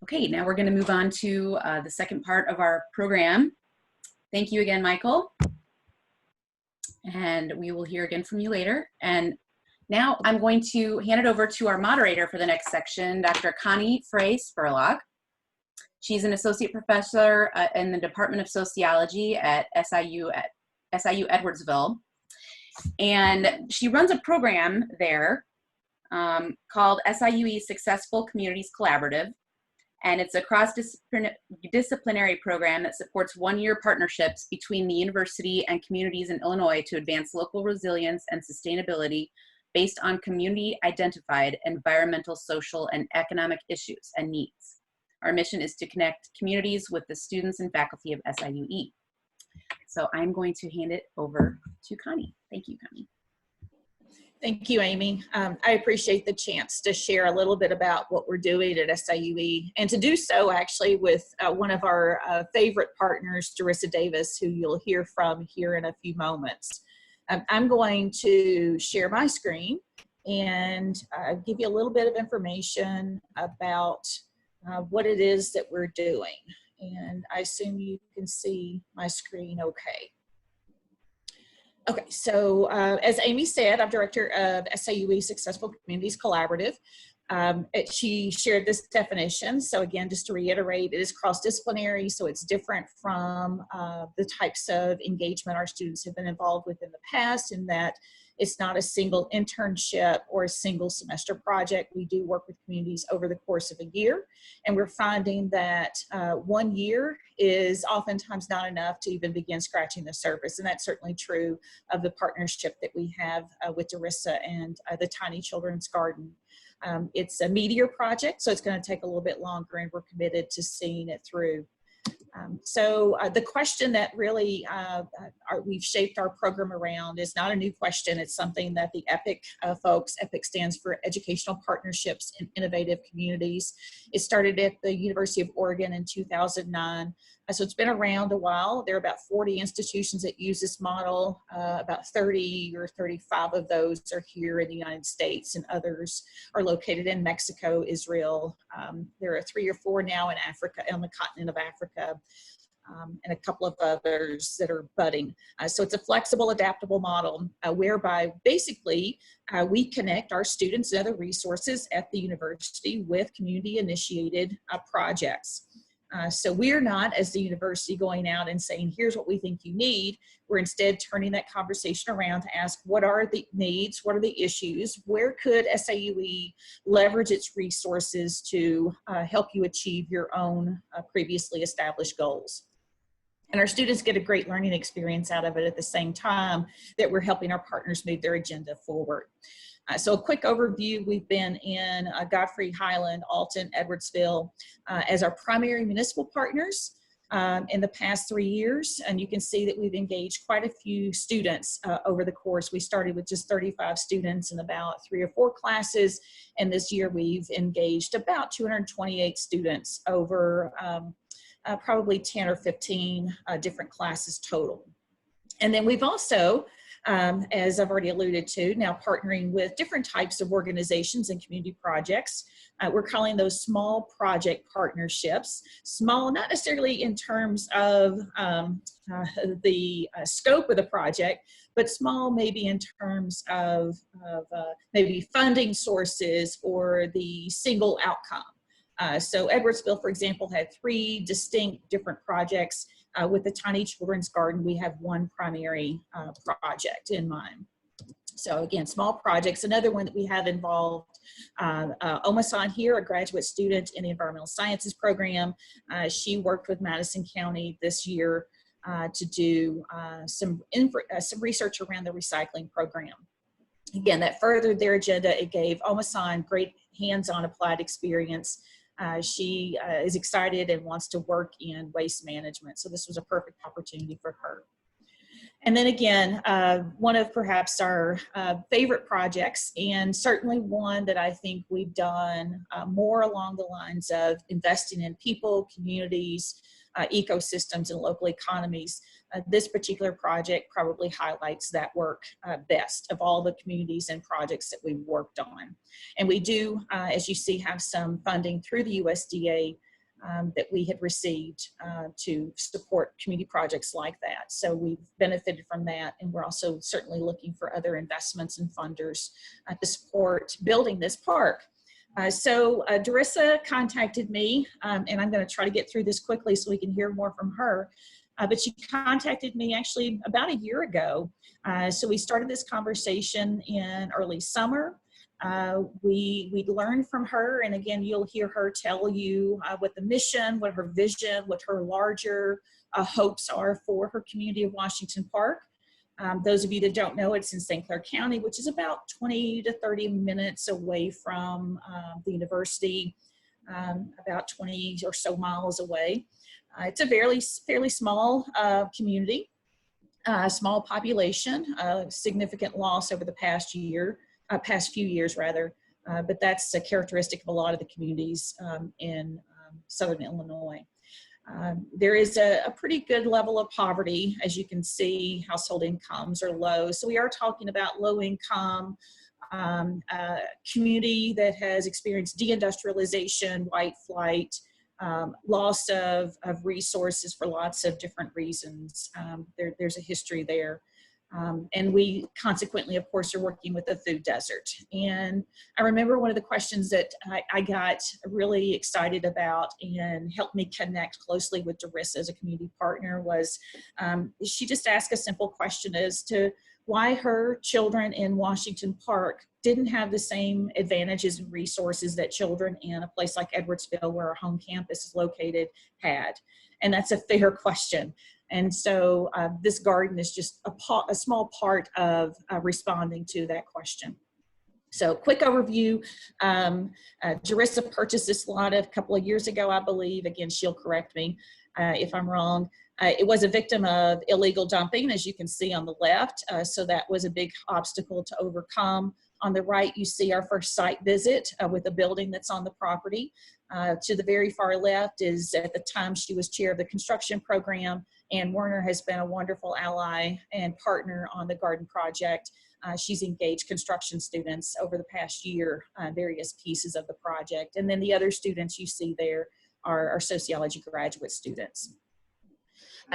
Okay, now we're going to move on to the second part of our program. Thank you again, Michael. And we will hear again from you later. And now I'm going to hand it over to our moderator for the next section, Dr. Connie Frey Spurlock. She's an associate professor in the Department of Sociology at SIU Edwardsville. And she runs a program there called SIUe Successful Communities Collaborative. And it's a cross-disciplinary program that supports one-year partnerships between the university and communities in Illinois to advance local resilience and sustainability based on community-identified environmental, social, and economic issues and needs. Our mission is to connect communities with the students and faculty of SIUe. So I'm going to hand it over to Connie. Thank you, Connie. Thank you, Amy. I appreciate the chance to share a little bit about what we're doing at SIUe, and to do so actually with one of our favorite partners, Darissa Davis, who you'll hear from here in a few moments. I'm going to share my screen and give you a little bit of information about what it is that we're doing. And I assume you can see my screen okay. Okay, so as Amy said, I'm director of SIUe Successful Communities Collaborative. She shared this definition. So again, just to reiterate, it is cross-disciplinary, so it's different from the types of engagement our students have been involved with in the past, in that it's not a single internship or a single semester project. We do work with communities over the course of a year, and we're finding that 1 year is oftentimes not enough to even begin scratching the surface, and that's certainly true of the partnership that we have with Darissa and the Tiny Children's Garden. It's a meatier project, so it's going to take a little bit longer, and we're committed to seeing it through. So the question that really we've shaped our program around is not a new question. It's something that the EPIC folks, EPIC stands for Educational Partnerships in Innovative Communities. It started at the University of Oregon in 2009. So it's been around a while. There are about 40 institutions that use this model. About 30 or 35 of those are here in the United States, and others are located in Mexico, Israel. There are 3 or 4 now in Africa, on the continent of Africa, and a couple of others that are budding. So it's a flexible, adaptable model whereby basically we connect our students and other resources at the university with community-initiated projects. So we're not, as the university, going out and saying, here's what we think you need. We're instead turning that conversation around to ask, what are the needs? What are the issues? Where could SIUe leverage its resources to help you achieve your own previously established goals? And our students get a great learning experience out of it at the same time that we're helping our partners move their agenda forward. So a quick overview, we've been in Godfrey, Highland, Alton, Edwardsville as our primary municipal partners in the past 3 years. And you can see that we've engaged quite a few students over the course. We started with just 35 students in about 3 or 4 classes. And this year we've engaged about 228 students over probably 10 or 15 different classes total. And then we've also, as I've already alluded to, now partnering with different types of organizations and community projects. We're calling those small project partnerships. Small, not necessarily in terms of the scope of the project, but small maybe in terms of maybe funding sources or the single outcome. So Edwardsville, for example, had 3 distinct different projects. With the Tiny Children's Garden, we have 1 primary project in mind. So again, small projects. Another one that we have involved, Omasan here, a graduate student in the Environmental Sciences program. She worked with Madison County this year to do some research around the recycling program. Again, that furthered their agenda. It gave Omasan great hands-on applied experience. She is excited and wants to work in waste management. So this was a perfect opportunity for her. And then again, one of perhaps our favorite projects, and certainly one that I think we've done more along the lines of investing in people, communities, ecosystems, and local economies. This particular project probably highlights that work best of all the communities and projects that we've worked on. And we do, as you see, have some funding through the USDA that we had received to support community projects like that. So we've benefited from that, and we're also certainly looking for other investments and funders to support building this park. So Darissa contacted me, and I'm going to try to get through this quickly so we can hear more from her. But she contacted me actually about a year ago. So we started this conversation in early summer. We learned from her, and again, you'll hear her tell you what the mission, what her vision, what her larger hopes are for her community of Washington Park. Those of you that don't know, it's in St. Clair County, which is about 20 to 30 minutes away from the university, about 20 or so miles away. It's a fairly small community, small population, significant loss over the past few years rather, but that's a characteristic of a lot of the communities in Southern Illinois. There is a pretty good level of poverty. As you can see, household incomes are low. So we are talking about low income, community that has experienced deindustrialization, white flight, loss of resources for lots of different reasons. There's a history there. And we consequently, of course, are working with the food desert. And I remember one of the questions that I got really excited about and helped me connect closely with Darissa as a community partner was she just asked a simple question as to why her children in Washington Park didn't have the same advantages and resources that children in a place like Edwardsville, where our home campus is located, had. And that's a fair question. And so this garden is just a small part of responding to that question. So quick overview, Darissa purchased this lot a couple of years ago, I believe. Again, she'll correct me if I'm wrong. It was a victim of illegal dumping, as you can see on the left. So that was a big obstacle to overcome. On the right, you see our first site visit with a building that's on the property. To the very far left is, at the time, she was chair of the construction program. Ann Werner has been a wonderful ally and partner on the garden project. She's engaged construction students over the past year on various pieces of the project. And then the other students you see there are our sociology graduate students.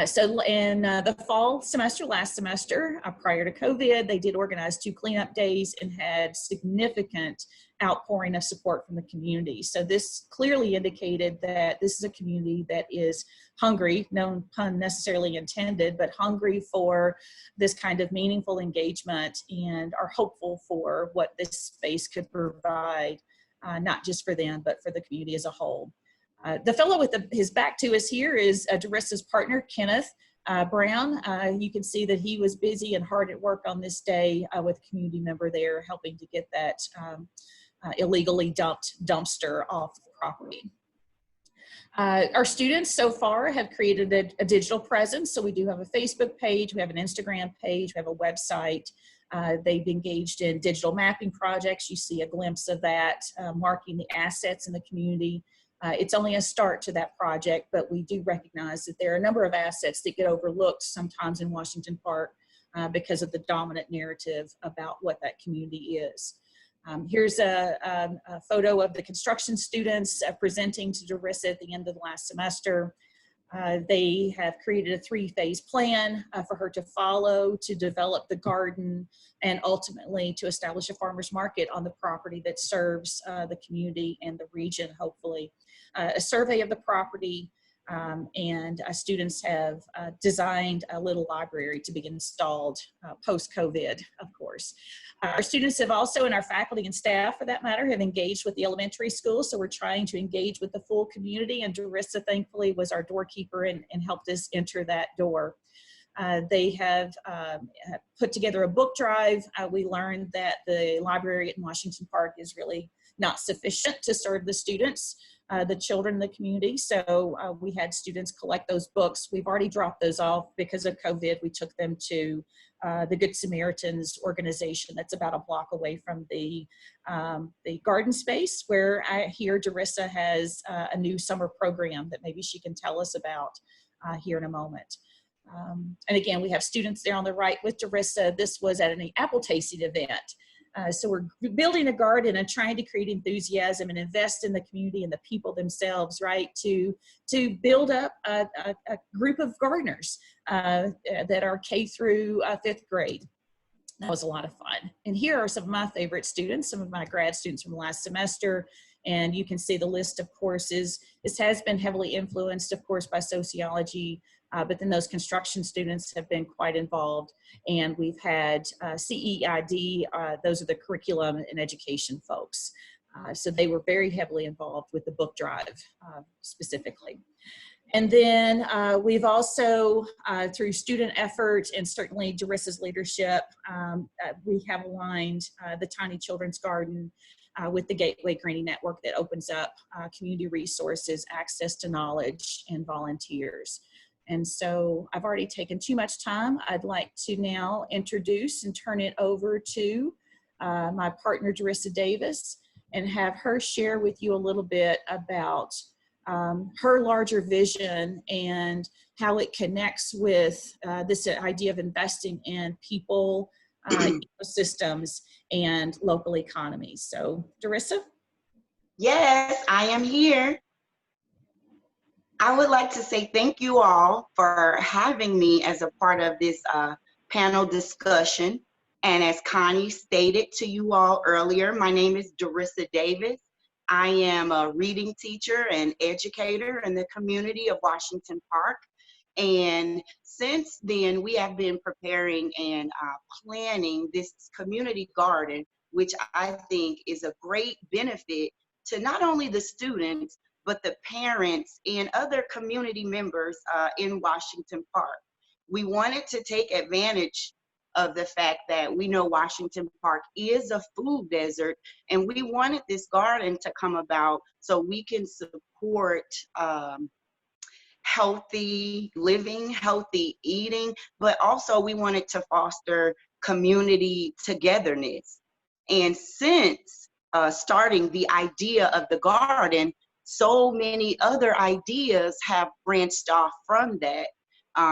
So in the fall semester, last semester, prior to COVID, they did organize 2 cleanup days and had significant outpouring of support from the community. So this clearly indicated that this is a community that is hungry, no pun necessarily intended, but hungry for this kind of meaningful engagement, and are hopeful for what this space could provide, not just for them, but for the community as a whole. The fellow with his back to us here is Darissa's partner, Kenneth Brown. You can see that he was busy and hard at work on this day with a community member there, helping to get that illegally dumped dumpster off the property. Our students so far have created a digital presence. So we do have a Facebook page, we have an Instagram page, we have a website. They've engaged in digital mapping projects. You see a glimpse of that, marking the assets in the community. It's only a start to that project, but we do recognize that there are a number of assets that get overlooked sometimes in Washington Park because of the dominant narrative about what that community is. Here's a photo of the construction students presenting to Darissa at the end of the last semester. They have created a 3-phase plan for her to follow to develop the garden and ultimately to establish a farmer's market on the property that serves the community and the region, hopefully. A survey of the property, and students have designed a little library to be installed post-COVID, of course. Our students have also, and our faculty and staff for that matter, have engaged with the elementary school. So we're trying to engage with the full community, and Darissa thankfully was our doorkeeper and helped us enter that door. They have put together a book drive. We learned that the library in Washington Park is really not sufficient to serve the students, the children in the community. So we had students collect those books. We've already dropped those off because of COVID. We took them to the Good Samaritans organization that's about a block away from the garden space, where I hear Darissa has a new summer program that maybe she can tell us about here in a moment. And again, we have students there on the right with Darissa. This was at an apple tasting event. So we're building a garden and trying to create enthusiasm and invest in the community and the people themselves, right? To build up a group of gardeners that are K through 5th grade. That was a lot of fun. And here are some of my favorite students, some of my grad students from last semester. And you can see the list of courses. This has been heavily influenced, of course, by sociology, but then those construction students have been quite involved. And we've had CEID, those are the curriculum and education folks. So they were very heavily involved with the book drive specifically. And then we've also, through student effort and certainly Darissa's leadership, we have aligned the Tiny Children's Garden with the Gateway Granny Network that opens up community resources, access to knowledge, and volunteers. And so I've already taken too much time. I'd like to now introduce and turn it over to my partner, Darissa Davis, and have her share with you a little bit about her larger vision and how it connects with this idea of investing in people, ecosystems, and local economies. So, Darissa? Yes, I am here. I would like to say thank you all for having me as a part of this panel discussion. And as Connie stated to you all earlier, my name is Darissa Davis. I am a reading teacher and educator in the community of Washington Park. And since then, we have been preparing and planning this community garden, which I think is a great benefit to not only the students, but the parents and other community members in Washington Park. We wanted to take advantage of the fact that we know Washington Park is a food desert, and we wanted this garden to come about so we can support healthy living, healthy eating, but also we wanted to foster community togetherness. And since starting the idea of the garden, so many other ideas have branched off from that,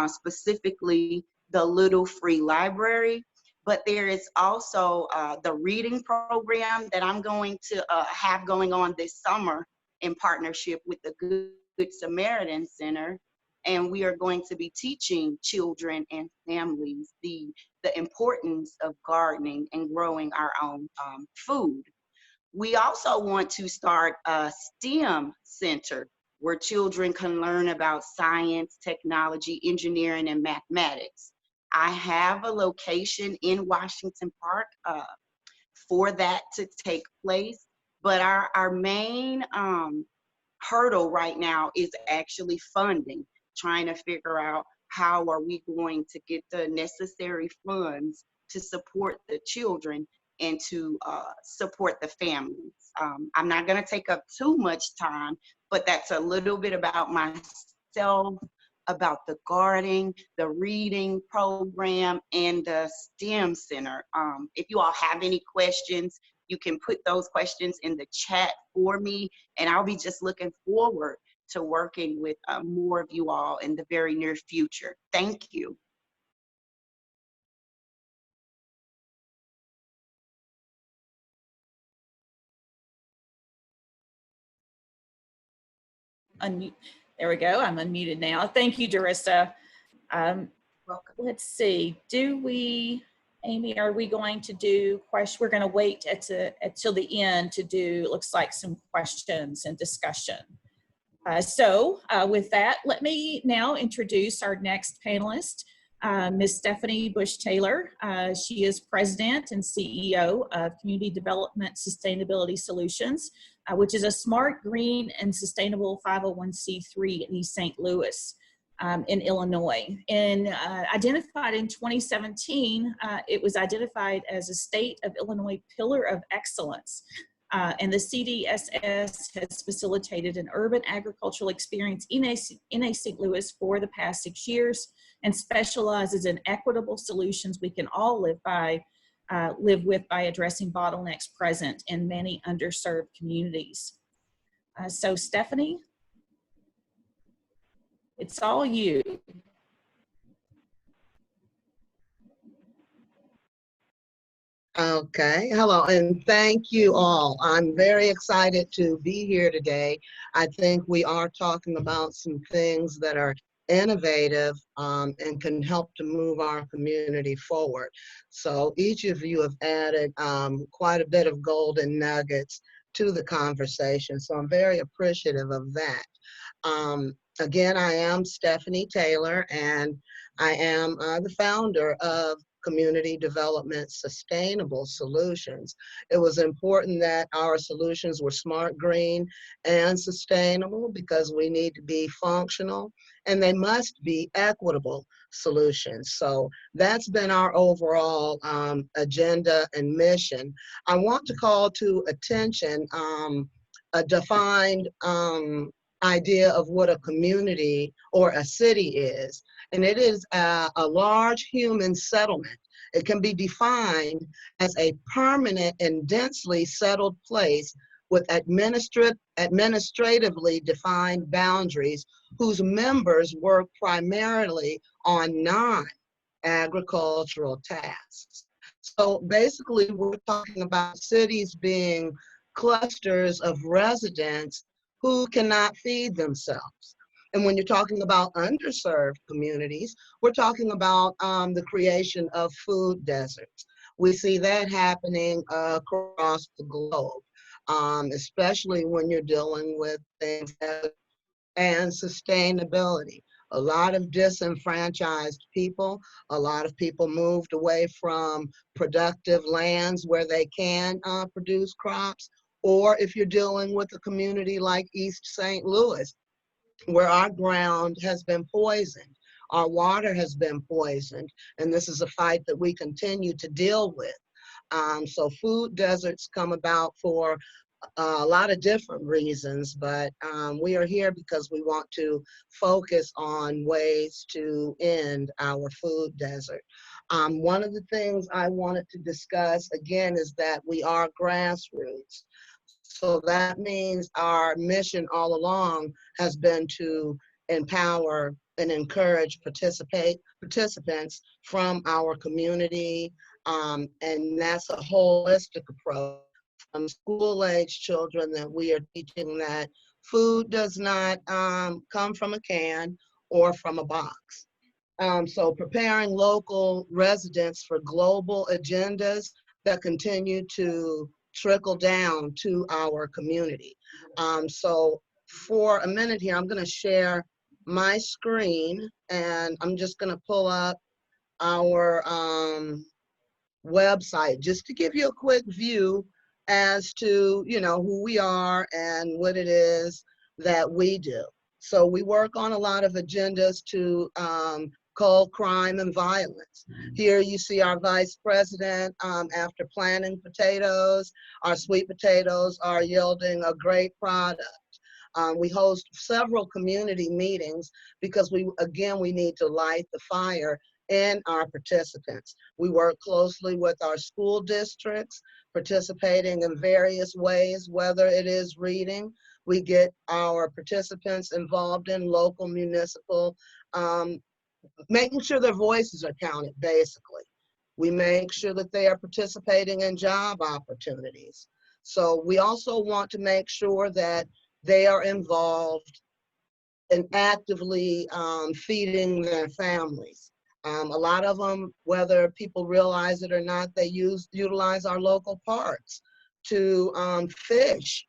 specifically the Little Free Library. But there is also the reading program that I'm going to have going on this summer in partnership with the Good Samaritan Center. And we are going to be teaching children and families the importance of gardening and growing our own food. We also want to start a STEM center where children can learn about science, technology, engineering, and mathematics. I have a location in Washington Park for that to take place, but our main hurdle right now is actually funding, trying to figure out how are we going to get the necessary funds to support the children and to support the families. I'm not going to take up too much time, but that's a little bit about myself, about the gardening, the reading program, and the STEM Center. If you all have any questions, you can put those questions in the chat for me, and I'll be just looking forward to working with more of you all in the very near future. Thank you. Unmute. There we go. I'm unmuted now. Thank you, Darissa. Welcome. Let's see. Do we, Amy, are we going to do questions? We're going to wait until the end to do, looks like, some questions and discussion. So with that, let me now introduce our next panelist, Ms. Stephanie Bush-Taylor. She is President and CEO of Community Development Sustainability Solutions, which is a smart, green, and sustainable 501c3 in East St. Louis in Illinois. And identified in 2017, it was identified as a State of Illinois Pillar of Excellence. And the CDSS has facilitated an urban agricultural experience in St. Louis for the past 6 years and specializes in equitable solutions we can all live with by addressing bottlenecks present in many underserved communities. So Stephanie, it's all you. Okay, hello, and thank you all. I'm very excited to be here today. I think we are talking about some things that are innovative and can help to move our community forward. So each of you have added quite a bit of golden nuggets to the conversation, so I'm very appreciative of that. Again, I am Stephanie Taylor, and I am the founder of Community Development Sustainable Solutions. It was important that our solutions were smart, green, and sustainable because we need to be functional and they must be equitable solutions. So that's been our overall agenda and mission. I want to call to attention a defined idea of what a community or a city is. And it is a large human settlement. It can be defined as a permanent and densely settled place with administratively defined boundaries whose members work primarily on non-agricultural tasks. So basically, we're talking about cities being clusters of residents who cannot feed themselves. And when you're talking about underserved communities, we're talking about the creation of food deserts. We see that happening across the globe, especially when you're dealing with things and sustainability. A lot of disenfranchised people, a lot of people moved away from productive lands where they can produce crops, or if you're dealing with a community like East St. Louis, where our ground has been poisoned, our water has been poisoned, and this is a fight that we continue to deal with. So food deserts come about for a lot of different reasons, but we are here because we want to focus on ways to end our food desert. One of the things I wanted to discuss again is that we are grassroots. So that means our mission all along has been to empower and encourage participants from our community, and that's a holistic approach. From school-age children that we are teaching that food does not come from a can or from a box. So preparing local residents for global agendas that continue to trickle down to our community. So for a minute here, I'm going to share my screen, and I'm just going to pull up our website just to give you a quick view as to, you know, who we are and what it is that we do. So we work on a lot of agendas to cull crime and violence. Here you see our vice president after planting potatoes. Our sweet potatoes are yielding a great product. We host several community meetings because we need to light the fire in our participants. We work closely with our school districts, participating in various ways, whether it is reading. We get our participants involved in local municipal, making sure their voices are counted, basically. We make sure that they are participating in job opportunities. So we also want to make sure that they are involved in actively feeding their families. A lot of them, whether people realize it or not, they utilize our local parks to fish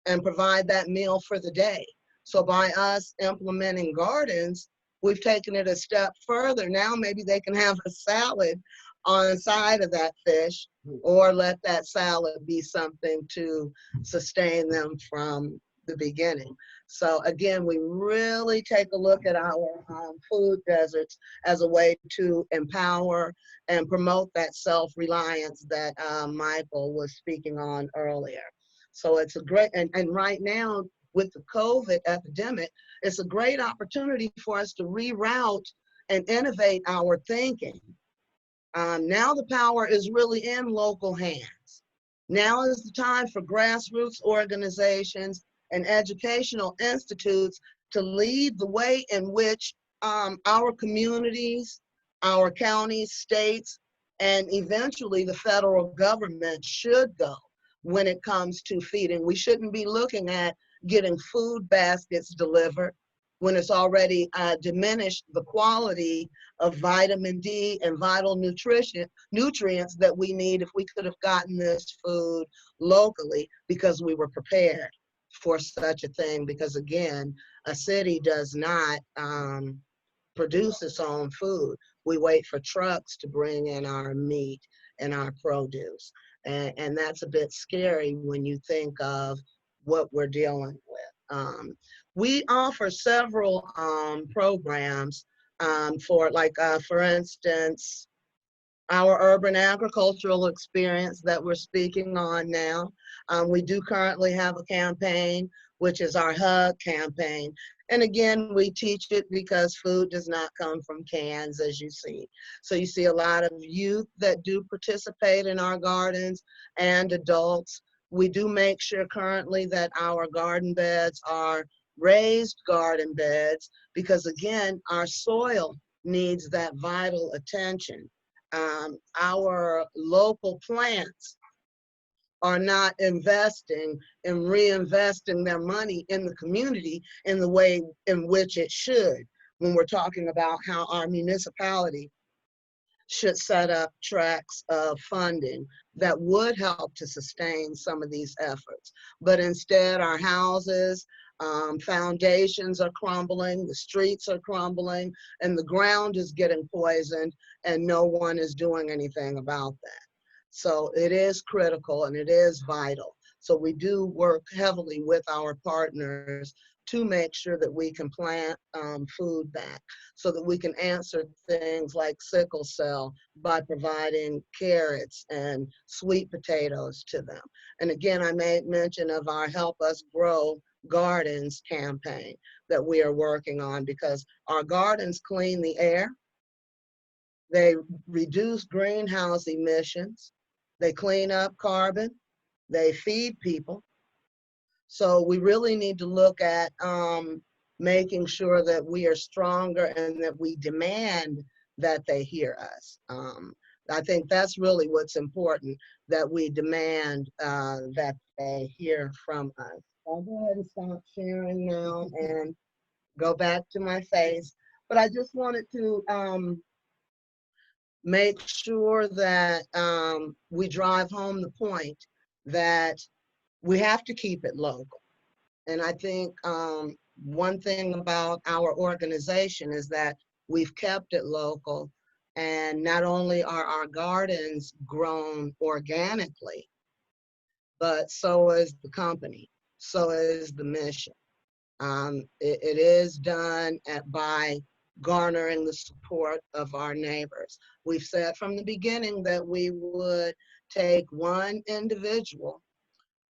and provide that meal for the day. So by us implementing gardens, we've taken it a step further. Now maybe they can have a salad on the side of that fish, or let that salad be something to sustain them from the beginning. So again, we really take a look at our food deserts as a way to empower and promote that self-reliance that Michael was speaking on earlier. So it's a great, and right now with the COVID epidemic, it's a great opportunity for us to reroute and innovate our thinking. Now the power is really in local hands. Now is the time for grassroots organizations and educational institutes to lead the way in which our communities, our counties, states, And eventually the federal government should go when it comes to feeding. We shouldn't be looking at getting food baskets delivered when it's already diminished the quality of vitamin D and vital nutrients that we need if we could have gotten this food locally, because we were prepared for such a thing. Because again, a city does not produce its own food. We wait for trucks to bring in our meat and our produce. And that's a bit scary when you think of what we're dealing with. We offer several programs for instance, our urban agricultural experience that we're speaking on now. We do currently have a campaign, which is our HUG campaign. And again, we teach it because food does not come from cans, as you see. So you see a lot of youth that do participate in our gardens and adults. We do make sure currently that our garden beds are raised garden beds, because again, our soil needs that vital attention. Our local plants are not investing and reinvesting their money in the community in the way in which it should, when we're talking about how our municipality should set up tracks of funding that would help to sustain some of these efforts. But instead, our houses, foundations are crumbling, the streets are crumbling, and the ground is getting poisoned, and no one is doing anything about that. So it is critical and it is vital. So we do work heavily with our partners to make sure that we can plant food back, so that we can answer things like sickle cell by providing carrots and sweet potatoes to them. And again, I made mention of our Help Us Grow Gardens campaign that we are working on, because our gardens clean the air, they reduce greenhouse emissions, they clean up carbon, they feed people. So we really need to look at making sure that we are stronger and that we demand that they hear us. I think that's really what's important, that we demand that they hear from us. I'll go ahead and stop sharing now and go back to my face. But I just wanted to make sure that we drive home the point that we have to keep it local. And I think one thing about our organization is that we've kept it local, and not only are our gardens grown organically, but so is the company, so is the mission. It is done by garnering the support of our neighbors. We've said from the beginning that we would take one individual,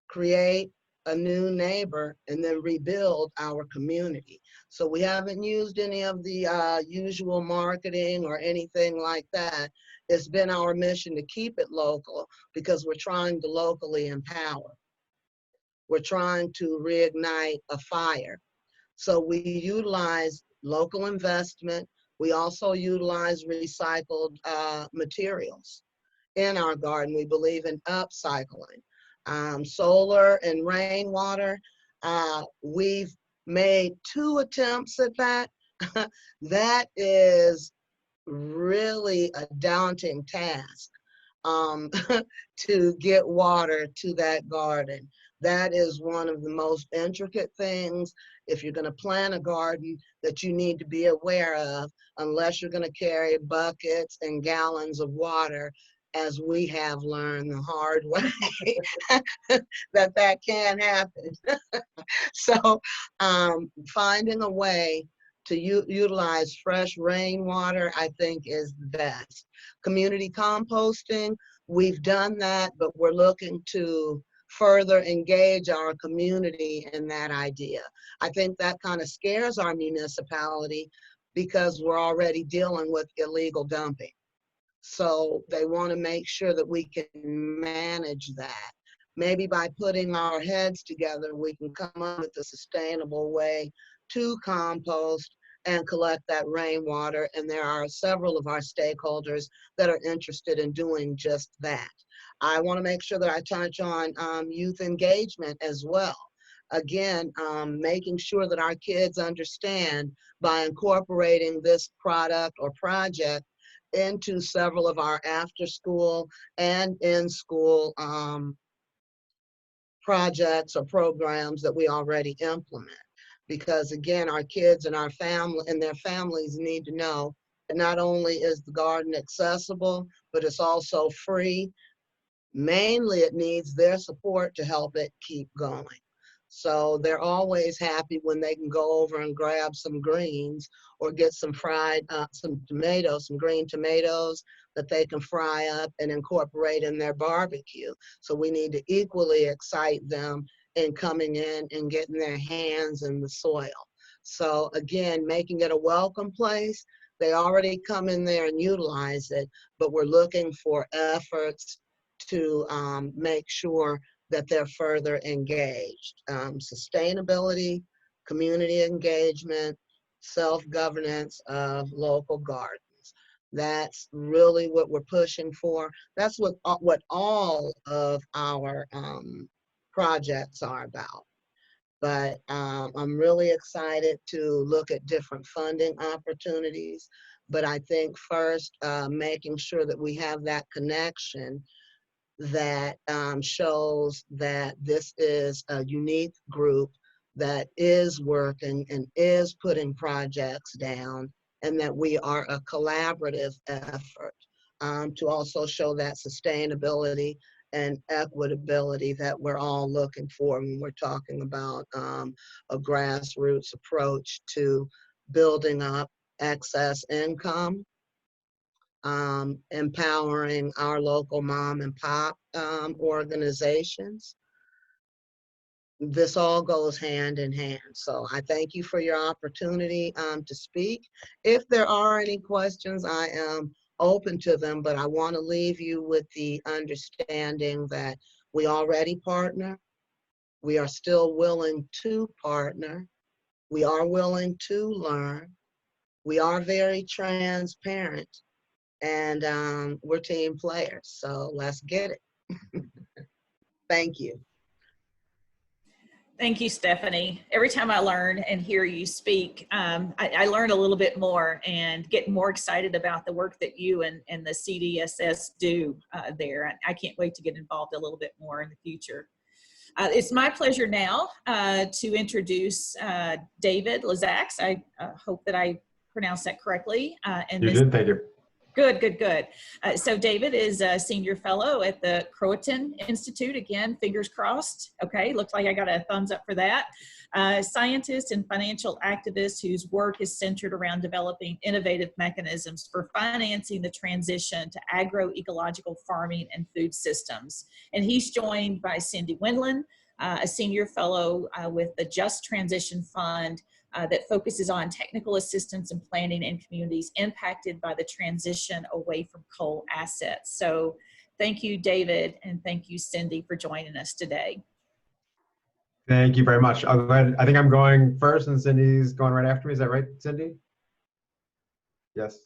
create a new neighbor, and then rebuild our community. So we haven't used any of the usual marketing or anything like that. It's been our mission to keep it local, because we're trying to locally empower. We're trying to reignite a fire. So we utilize local investment. We also utilize recycled materials in our garden. We believe in upcycling. Solar and rainwater, we've made 2 attempts at that. That is really a daunting task, to get water to that garden. That is one of the most intricate things, if you're going to plant a garden, that you need to be aware of, unless you're going to carry buckets and gallons of water, as we have learned the hard way, that can happen. So finding a way to utilize fresh rainwater, I think, is the best. Community composting, we've done that, but we're looking to further engage our community in that idea. I think that kind of scares our municipality, because we're already dealing with illegal dumping. So they want to make sure that we can manage that. Maybe by putting our heads together, we can come up with a sustainable way to compost and collect that rainwater. And there are several of our stakeholders that are interested in doing just that. I want to make sure that I touch on youth engagement as well. Again, making sure that our kids understand by incorporating this product or project into several of our after school and in school projects or programs that we already implement. Because again, our kids and our family and their families need to know that not only is the garden accessible, but it's also free. Mainly it needs their support to help it keep going. So they're always happy when they can go over and grab some greens or get some fried, some tomatoes, some green tomatoes that they can fry up and incorporate in their barbecue. So we need to equally excite them in coming in and getting their hands in the soil. So again, making it a welcome place. They already come in there and utilize it, but we're looking for efforts to make sure that they're further engaged. Sustainability, community engagement, self-governance of local gardens. That's really what we're pushing for. That's what all of our projects are about. But I'm really excited to look at different funding opportunities. But I think first, making sure that we have that connection that shows that this is a unique group that is working and is putting projects down, and that we are a collaborative effort to also show that sustainability and equitability that we're all looking for when we're talking about a grassroots approach to building up excess income, empowering our local mom and pop organizations. This all goes hand in hand. So I thank you for your opportunity to speak. If there are any questions, I am open to them, but I want to leave you with the understanding that we already partner. We are still willing to partner. We are willing to learn. We are very transparent. And we're team players, so let's get it. Thank you. Thank you, Stephanie. Every time I learn and hear you speak, I learn a little bit more and get more excited about the work that you and the CDSS do there. I can't wait to get involved a little bit more in the future. It's my pleasure now to introduce David Lazax. I hope that I pronounced that correctly. And you did, thank you. Good, good, good. So David is a senior fellow at the Croatan Institute. Again, fingers crossed. Okay, looks like I got a thumbs up for that. Scientist and financial activist whose work is centered around developing innovative mechanisms for financing the transition to agroecological farming and food systems. And he's joined by Cindy Wendland, a senior fellow with the Just Transition Fund, that focuses on technical assistance and planning in communities impacted by the transition away from coal assets. So thank you, David, and thank you, Cindy, for joining us today. Thank you very much. I'll go ahead. I think I'm going first and Cindy's going right after me. Is that right, Cindy? Yes.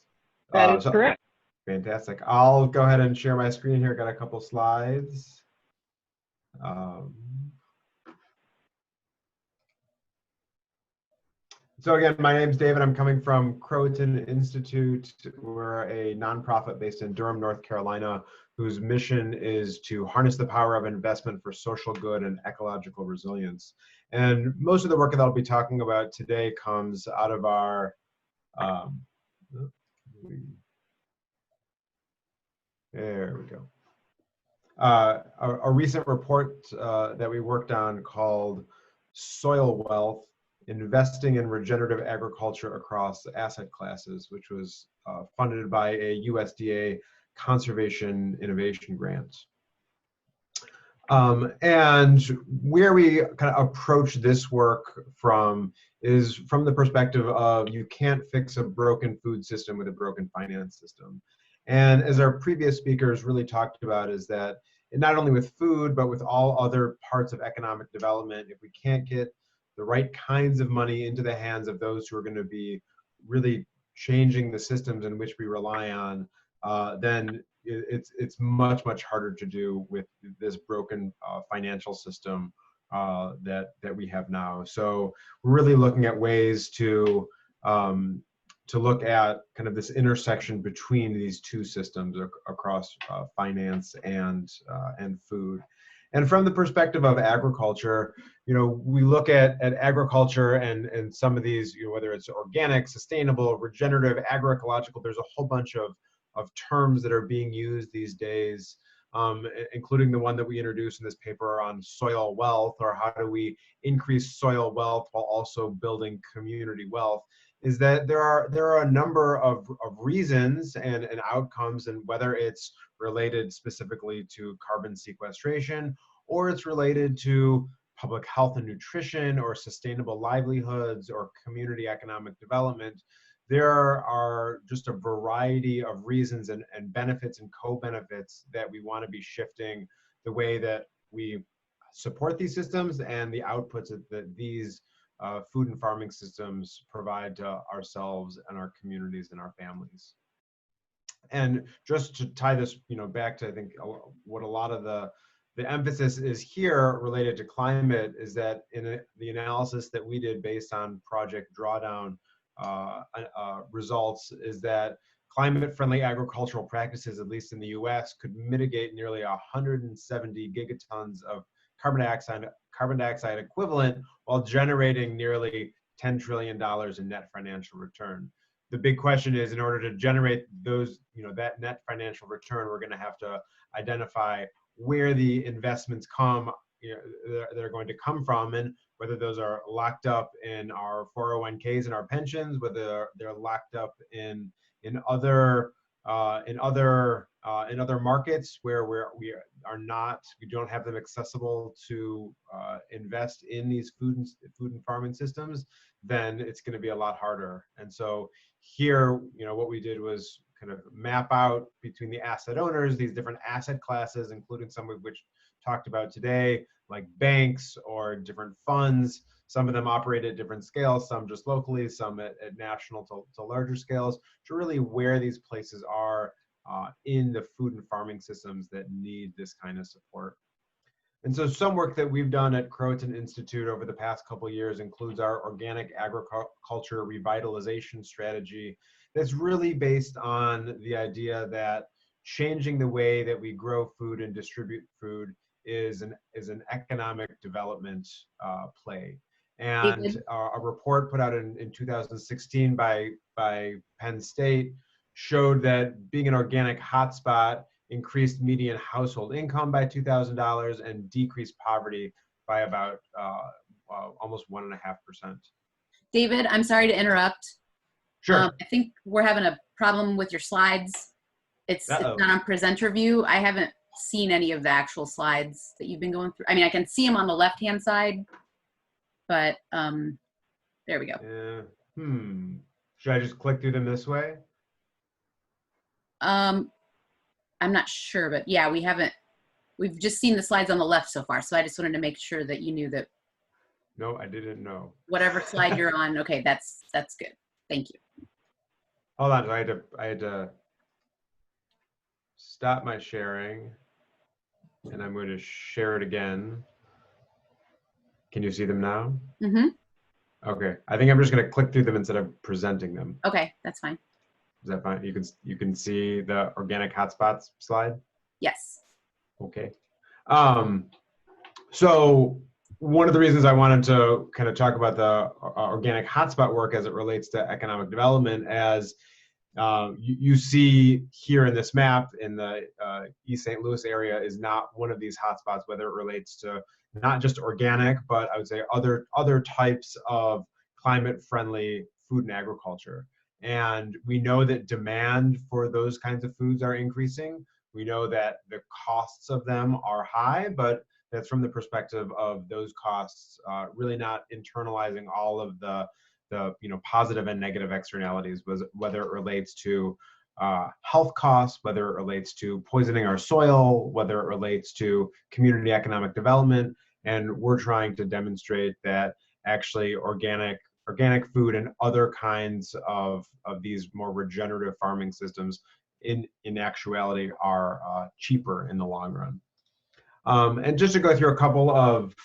That is correct. Fantastic. I'll go ahead and share my screen here. Got a couple slides. So again, my name's David. I'm coming from Croatan Institute. We're a nonprofit based in Durham, North Carolina, whose mission is to harness the power of investment for social good and ecological resilience. And most of the work that I'll be talking about today comes out of our, there we go. A recent report that we worked on called Soil Wealth, Investing in Regenerative Agriculture Across Asset Classes, which was funded by a USDA Conservation Innovation Grant. And where we kind of approach this work from is from the perspective of you can't fix a broken food system with a broken finance system. And as our previous speakers really talked about, is that not only with food, but with all other parts of economic development, if we can't get the right kinds of money into the hands of those who are going to be really changing the systems in which we rely on, then it's much harder to do with this broken financial system that we have now. So we're really looking at ways to look at kind of this intersection between these two systems across finance and food. And from the perspective of agriculture, we look at agriculture and some of these, whether it's organic, sustainable, regenerative, agroecological, there's a whole bunch of terms that are being used these days, including the one that we introduced in this paper on soil wealth, or how do we increase soil wealth while also building community wealth, is that there are a number of reasons and outcomes, and whether it's related specifically to carbon sequestration, or it's related to public health and nutrition, or sustainable livelihoods, or community economic development. There are just a variety of reasons and benefits and co-benefits that we want to be shifting the way that we support these systems and the outputs that these food and farming systems provide to ourselves and our communities and our families. And just to tie this, back to, I think, what a lot of the emphasis is here related to climate is that in the analysis that we did based on Project Drawdown results, is that climate-friendly agricultural practices, at least in the US, could mitigate nearly 170 gigatons of carbon dioxide equivalent while generating nearly $10 trillion in net financial return. The big question is, in order to generate those, that net financial return, we're going to have to identify where the investments they're going to come from, and whether those are locked up in our 401ks and our pensions, whether they're locked up in other markets where we don't have them accessible to invest in these food and farming systems, then it's going to be a lot harder. And so here, what we did was kind of map out between the asset owners, these different asset classes, including some of which talked about today, like banks or different funds. Some of them operate at different scales, some just locally, some at national to larger scales, to really where these places are in the food and farming systems that need this kind of support. And so some work that we've done at Croton Institute over the past couple of years includes our organic agriculture revitalization strategy that's really based on the idea that changing the way that we grow food and distribute food is an economic development play. And a report put out in 2016 by Penn State showed that being an organic hotspot increased median household income by $2,000 and decreased poverty by about almost 1.5%. David, I'm sorry to interrupt. Sure. I think we're having a problem with your slides. It's not on presenter view. I haven't seen any of the actual slides that you've been going through. I mean, I can see them on the left-hand side, but there we go. Should I just click through them this way? I'm not sure, but yeah, we've just seen the slides on the left so far. So I just wanted to make sure that you knew that. No, I didn't know. Whatever slide you're on. Okay. That's good. Thank you. Hold on. I had to stop my sharing, and I'm going to share it again. Can you see them now? Mm-hmm. Okay. I think I'm just going to click through them instead of presenting them. Okay. That's fine. Is that fine? You can see the organic hotspots slide? Yes. Okay. So one of the reasons I wanted to kind of talk about the organic hotspot work as it relates to economic development, as you see here in this map in the East St. Louis area, is not one of these hotspots, whether it relates to not just organic, but I would say other types of climate-friendly food and agriculture. And we know that demand for those kinds of foods are increasing. We know that the costs of them are high, but that's from the perspective of those costs really not internalizing all of the positive and negative externalities, whether it relates to health costs, whether it relates to poisoning our soil, whether it relates to community economic development. And we're trying to demonstrate that actually organic organic food and other kinds of these more regenerative farming systems in actuality are cheaper in the long run. And just to go through a couple of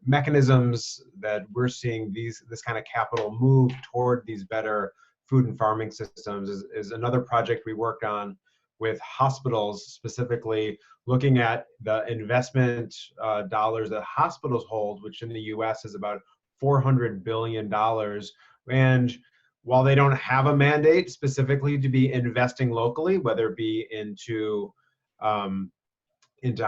mechanisms that we're seeing this kind of capital move toward these better food and farming systems is another project we worked on with hospitals, specifically looking at the investment dollars that hospitals hold, which in the US is about $400 billion. And while they don't have a mandate specifically to be investing locally, whether it be into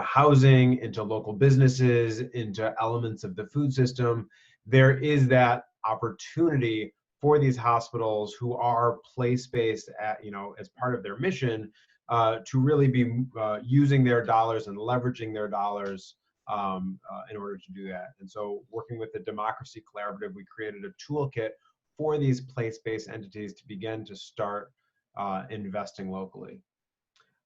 housing, into local businesses, into elements of the food system, there is that opportunity for these hospitals who are place-based as part of their mission to really be using their dollars and leveraging their dollars in order to do that. And so working with the Democracy Collaborative, we created a toolkit for these place-based entities to begin to start investing locally.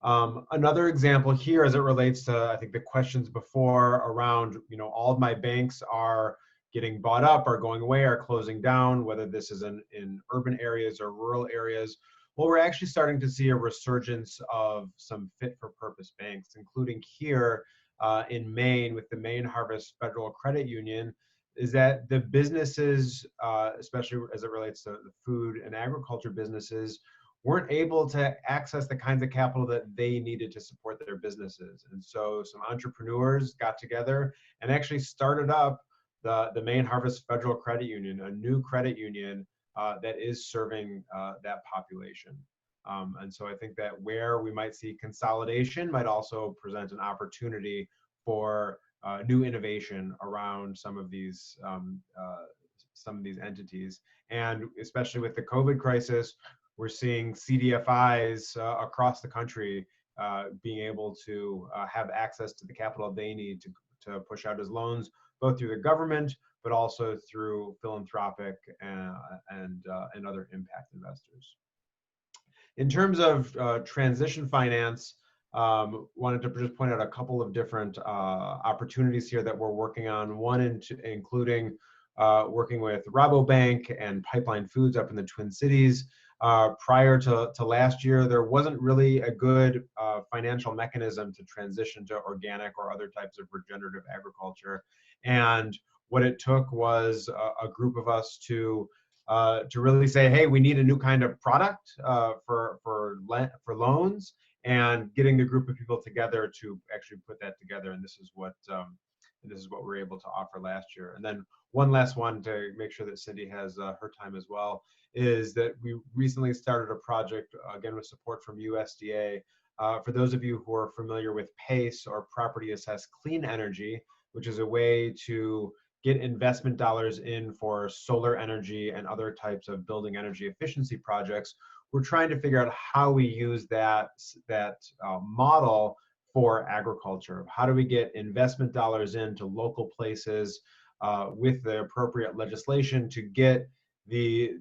Another example here as it relates to, I think, the questions before around, all of my banks are getting bought up, are going away, are closing down, whether this is in urban areas or rural areas. Well, we're actually starting to see a resurgence of some fit-for-purpose banks, including here in Maine with the Maine Harvest Federal Credit Union, is that the businesses, especially as it relates to the food and agriculture businesses, weren't able to access the kinds of capital that they needed to support their businesses. And so some entrepreneurs got together and actually started up the Maine Harvest Federal Credit Union, a new credit union that is serving that population. And so I think that where we might see consolidation might also present an opportunity for new innovation around some of these entities. And especially with the COVID crisis, we're seeing CDFIs across the country being able to have access to the capital they need to push out as loans, both through the government, but also through philanthropic and other impact investors. In terms of transition finance, wanted to just point out a couple of different opportunities here that we're working on. One including working with Rabobank and Pipeline Foods up in the Twin Cities. Prior to last year, there wasn't really a good financial mechanism to transition to organic or other types of regenerative agriculture. And what it took was a group of us to really say, hey, we need a new kind of product for loans, and getting the group of people together to actually put that together. And this is what we're able to offer last year. And then one last one to make sure that Cindy has her time as well is that we recently started a project, again with support from USDA. For those of you who are familiar with PACE, or Property Assessed Clean Energy, which is a way to get investment dollars in for solar energy and other types of building energy efficiency projects, we're trying to figure out how we use that model for agriculture. How do we get investment dollars into local places with the appropriate legislation to get the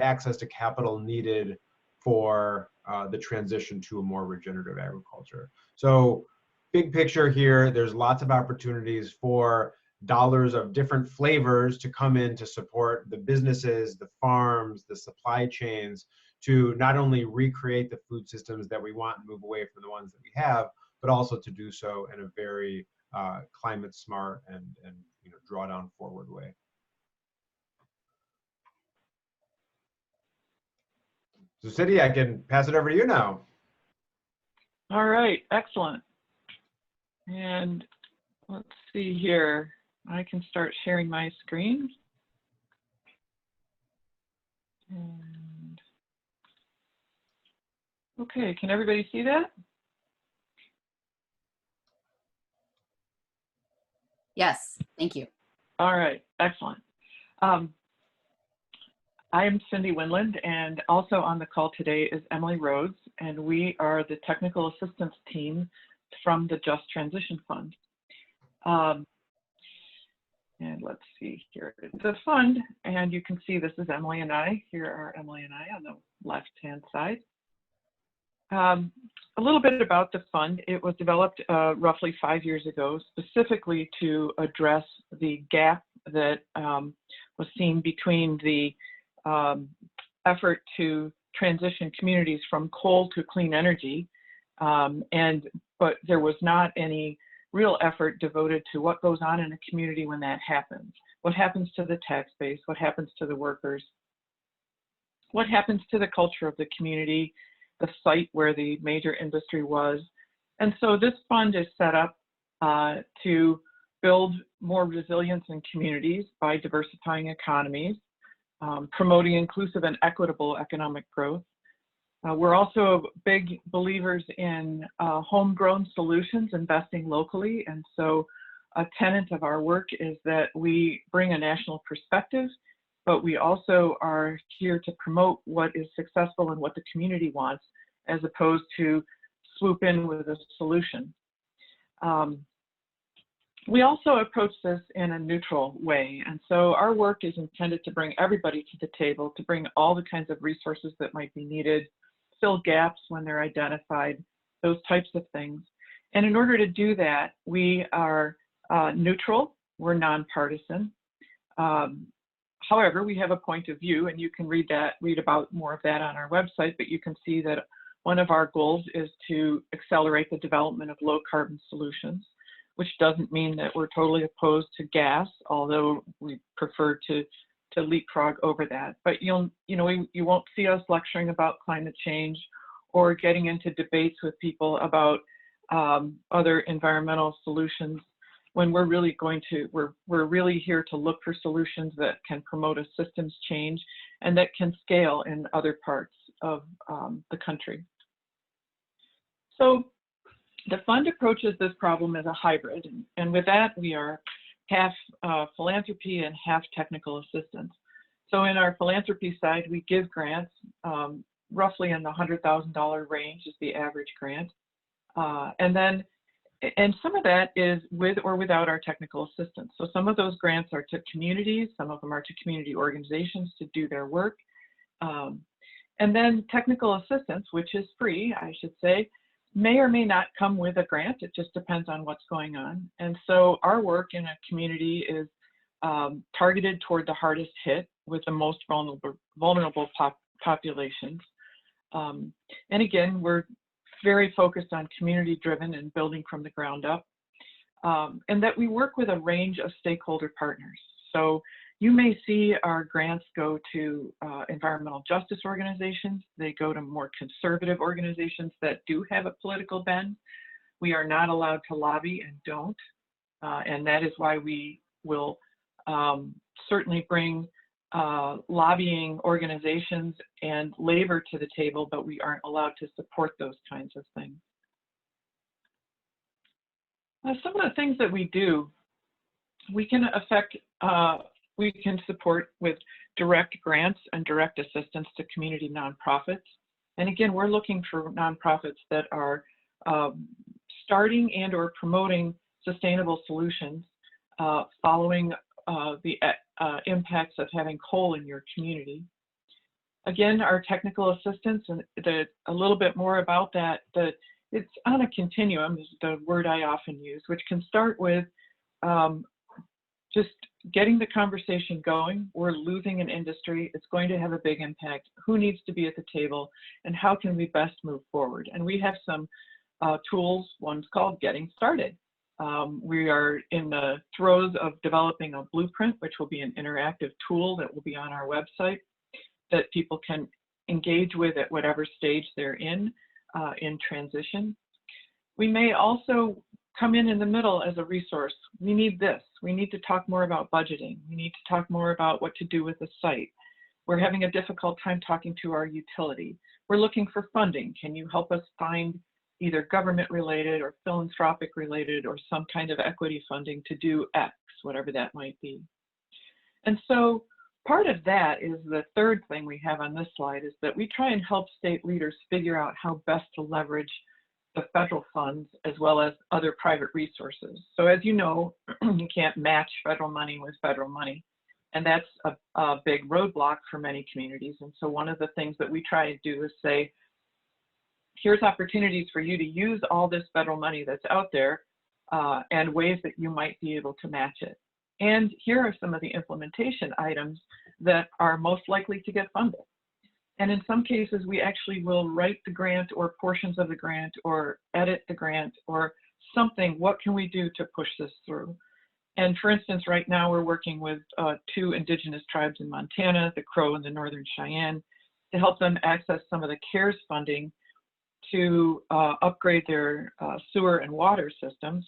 access to capital needed for the transition to a more regenerative agriculture. So big picture here, there's lots of opportunities for dollars of different flavors to come in to support the businesses, the farms, the supply chains, to not only recreate the food systems that we want and move away from the ones that we have, but also to do so in a very climate smart and draw down forward way. So Cindy, I can pass it over to you now. All right, excellent. And let's see here. I can start sharing my screen. And okay, can everybody see that? Yes, thank you. All right, excellent. I am Cindy Winland, and also on the call today is Emily Rhodes, and we are the technical assistance team from the Just Transition Fund. And let's see here, the fund, and you can see this is Emily and I. Here are Emily and I on the left-hand side. A little bit about the fund. It was developed roughly 5 years ago, specifically to address the gap that was seen between the effort to transition communities from coal to clean energy, but there was not any real effort devoted to what goes on in a community when that happens. What happens to the tax base? What happens to the workers? What happens to the culture of the community, the site where the major industry was? And so this fund is set up to build more resilience in communities by diversifying economies, promoting inclusive and equitable economic growth. We're also big believers in homegrown solutions, investing locally. And so a tenet of our work is that we bring a national perspective, but we also are here to promote what is successful and what the community wants, as opposed to swoop in with a solution. We also approach this in a neutral way. And so our work is intended to bring everybody to the table, to bring all the kinds of resources that might be needed, fill gaps when they're identified, those types of things. And in order to do that, we are neutral, we're nonpartisan. However, we have a point of view, and you can read about more of that on our website, but you can see that one of our goals is to accelerate the development of low carbon solutions, which doesn't mean that we're totally opposed to gas, although we prefer to leapfrog over that. But you won't see us lecturing about climate change or getting into debates with people about other environmental solutions, when we're really we're really here to look for solutions that can promote a systems change and that can scale in other parts of the country. So the fund approaches this problem as a hybrid, and with that we are half philanthropy and half technical assistance. So in our philanthropy side, we give grants roughly in the $100,000 range is the average grant, and some of that is with or without our technical assistance. So some of those grants are to communities, some of them are to community organizations to do their work, and then technical assistance, which is free, I should say, may or may not come with a grant. It just depends on what's going on. And so our work in a community is targeted toward the hardest hit with the most vulnerable populations. And again, we're very focused on community driven and building from the ground up, and that we work with a range of stakeholder partners. So you may see our grants go to environmental justice organizations. They go to more conservative organizations that do have a political bend. We are not allowed to lobby and don't. And that is why we will certainly bring lobbying organizations and labor to the table, but we aren't allowed to support those kinds of things. Some of the things that we do, we can support with direct grants and direct assistance to community nonprofits. And again, we're looking for nonprofits that are starting and or promoting sustainable solutions following the impacts of having coal in your community. Again, our technical assistance, and a little bit more about that, it's on a continuum is the word I often use, which can start with just getting the conversation going. We're losing an industry. It's going to have a big impact. Who needs to be at the table, and how can we best move forward? And we have some tools. One's called Getting Started. We are in the throes of developing a blueprint, which will be an interactive tool that will be on our website that people can engage with at whatever stage they're in transition. We may also come in the middle as a resource. We need this. We need to talk more about budgeting. We need to talk more about what to do with the site. We're having a difficult time talking to our utility. We're looking for funding. Can you help us find either government related or philanthropic related or some kind of equity funding to do X, whatever that might be. And so part of that is the third thing we have on this slide, is that we try and help state leaders figure out how best to leverage the federal funds as well as other private resources. So as you know, you can't match federal money with federal money. And that's a big roadblock for many communities. And so one of the things that we try to do is say, here's opportunities for you to use all this federal money that's out there and ways that you might be able to match it. And here are some of the implementation items that are most likely to get funded. And in some cases, we actually will write the grant or portions of the grant or edit the grant or something. What can we do to push this through? And for instance, right now we're working with 2 indigenous tribes in Montana, the Crow and the Northern Cheyenne, to help them access some of the CARES funding to upgrade their sewer and water systems.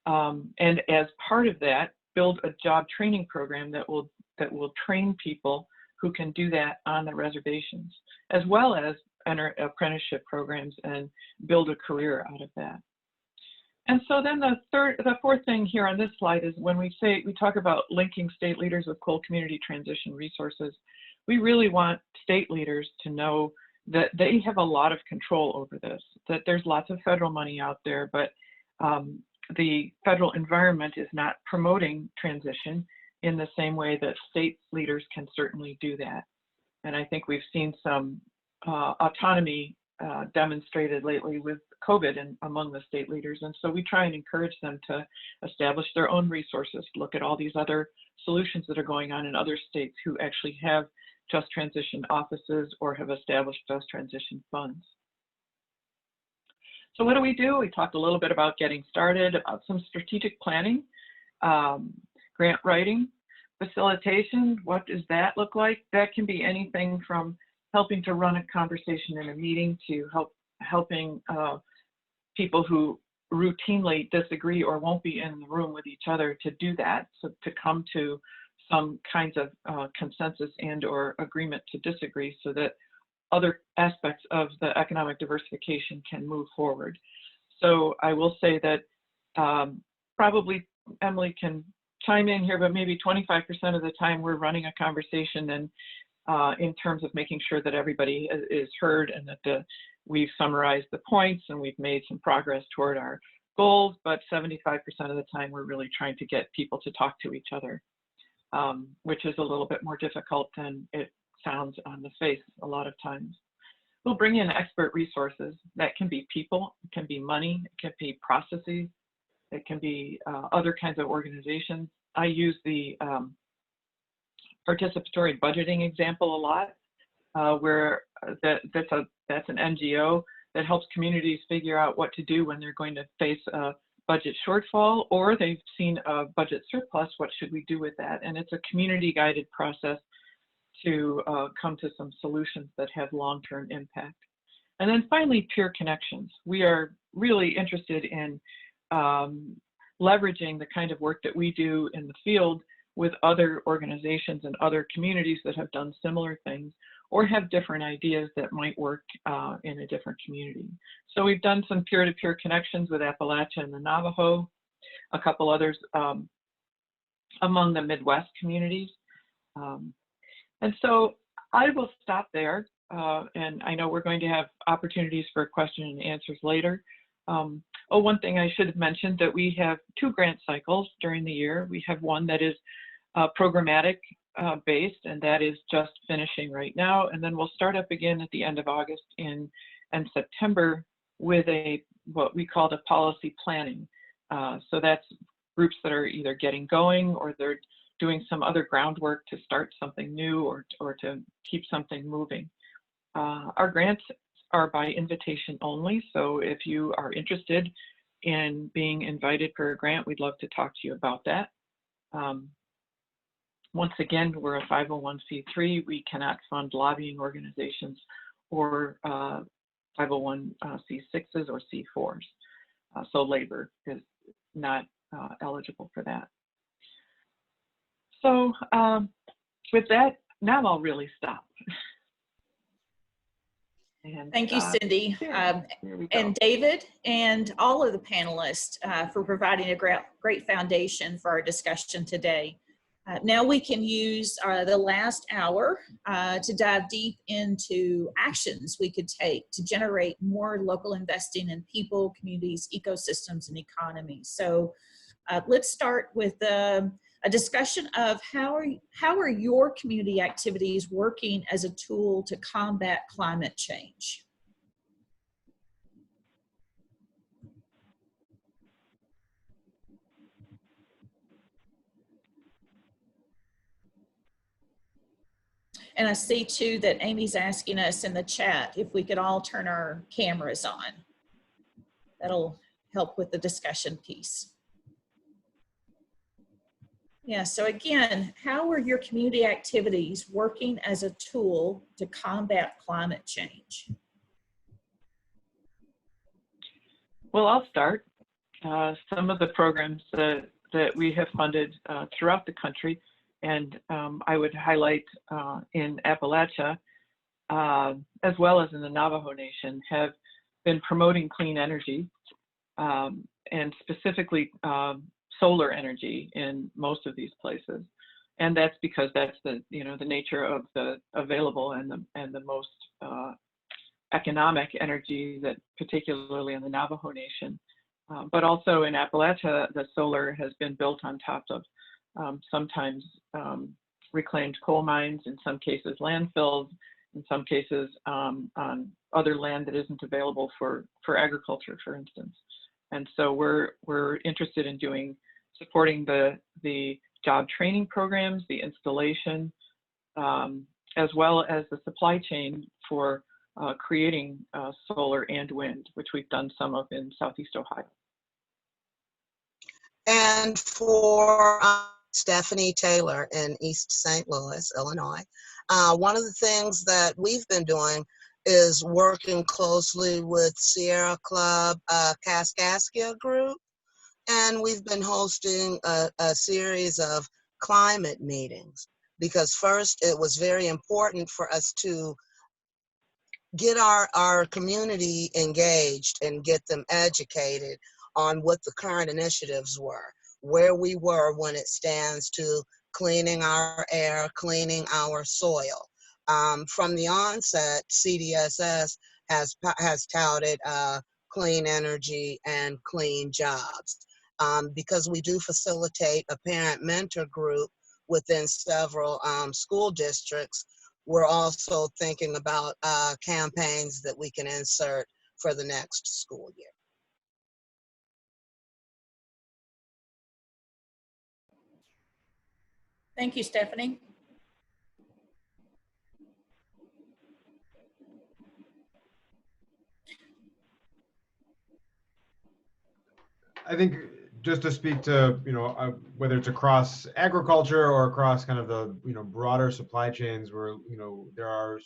And as part of that, build a job training program that will train people who can do that on the reservations, as well as enter apprenticeship programs and build a career out of that. And so then the fourth thing here on this slide is when we talk about linking state leaders with coal community transition resources, we really want state leaders to know that they have a lot of control over this, that there's lots of federal money out there, but the federal environment is not promoting transition in the same way that state leaders can certainly do that. And I think we've seen some autonomy demonstrated lately with COVID and among the state leaders. And so we try and encourage them to establish their own resources, look at all these other solutions that are going on in other states who actually have just transition offices or have established just transition funds. So what do? We talked a little bit about getting started, about some strategic planning, grant writing, facilitation. What does that look like? That can be anything from helping to run a conversation in a meeting to helping people who routinely disagree or won't be in the room with each other to do that, so to come to some kinds of consensus and or agreement to disagree so that other aspects of the economic diversification can move forward. So I will say that probably Emily can chime in here, but maybe 25% of the time we're running a conversation and in terms of making sure that everybody is heard and that we've summarized the points and we've made some progress toward our goals, but 75% of the time we're really trying to get people to talk to each other, which is a little bit more difficult than it sounds on the face a lot of times. We'll bring in expert resources. That can be people, it can be money, it can be processes, it can be other kinds of organizations. I use the participatory budgeting example a lot, where that's an NGO that helps communities figure out what to do when they're going to face a budget shortfall, or they've seen a budget surplus. What should we do with that? And it's a community-guided process to come to some solutions that have long-term impact. And then finally, peer connections. We are really interested in leveraging the kind of work that we do in the field with other organizations and other communities that have done similar things or have different ideas that might work in a different community. So we've done some peer-to-peer connections with Appalachia and the Navajo, a couple others among the Midwest communities. And so I will stop there, and I know we're going to have opportunities for question and answers later. One thing I should have mentioned, that we have 2 grant cycles during the year. We have one that is programmatic based, and that is just finishing right now. And then we'll start up again at the end of August and September with what we call the policy planning. So that's groups that are either getting going or they're doing some other groundwork to start something new or to keep something moving. Our grants are by invitation only, so if you are interested in being invited for a grant, we'd love to talk to you about that. Once again, we're a 501c3. We cannot fund lobbying organizations or 501c6s or C4s. So labor is not eligible for that. So with that, now I'll really stop. And, thank you, Cindy, and David, and all of the panelists for providing a great foundation for our discussion today. Now we can use the last hour to dive deep into actions we could take to generate more local investing in people, communities, ecosystems, and economies. So let's start with a discussion of how are your community activities working as a tool to combat climate change? And I see too that Amy's asking us in the chat if we could all turn our cameras on. That'll help with the discussion piece. Yeah, so again, how are your community activities working as a tool to combat climate change? Well, I'll start. Some of the programs that we have funded throughout the country, and I would highlight in Appalachia, as well as in the Navajo Nation, have been promoting clean energy, and specifically solar energy in most of these places. And that's because that's the nature of the available and the most economic energy, that particularly in the Navajo Nation. But also in Appalachia, the solar has been built on top of sometimes reclaimed coal mines, in some cases landfills, in some cases on other land that isn't available for agriculture, for instance. And so we're interested in supporting the job training programs, the installation, as well as the supply chain for creating solar and wind, which we've done some of in Southeast Ohio. And for Stephanie Taylor in East St. Louis, Illinois, one of the things that we've been doing is working closely with Sierra Club Kaskaskia Group, and we've been hosting a series of climate meetings, because first it was very important for us to get our community engaged and get them educated on what the current initiatives were, where we were when it stands to cleaning our air, cleaning our soil. From the onset, CDSS has touted clean energy and clean jobs. Because we do facilitate a parent-mentor group within several school districts, we're also thinking about campaigns that we can insert for the next school year. Thank you, Stephanie. I think just to speak to, whether it's across agriculture or across kind of the, broader supply chains where, there are,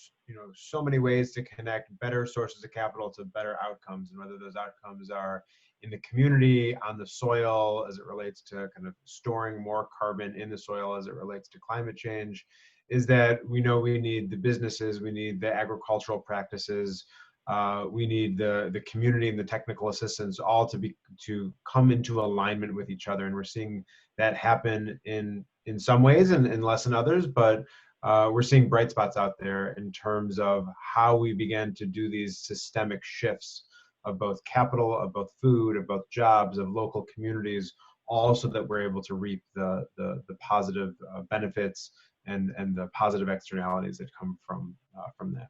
so many ways to connect better sources of capital to better outcomes, and whether those outcomes are in the community, on the soil, as it relates to kind of storing more carbon in the soil as it relates to climate change, is that we know we need the businesses, we need the agricultural practices, we need the community and the technical assistance all to come into alignment with each other. And we're seeing that happen in some ways and less in others, but we're seeing bright spots out there in terms of how we began to do these systemic shifts of both capital, of both food, of both jobs, of local communities, all so that we're able to reap the positive benefits and the positive externalities that come from that.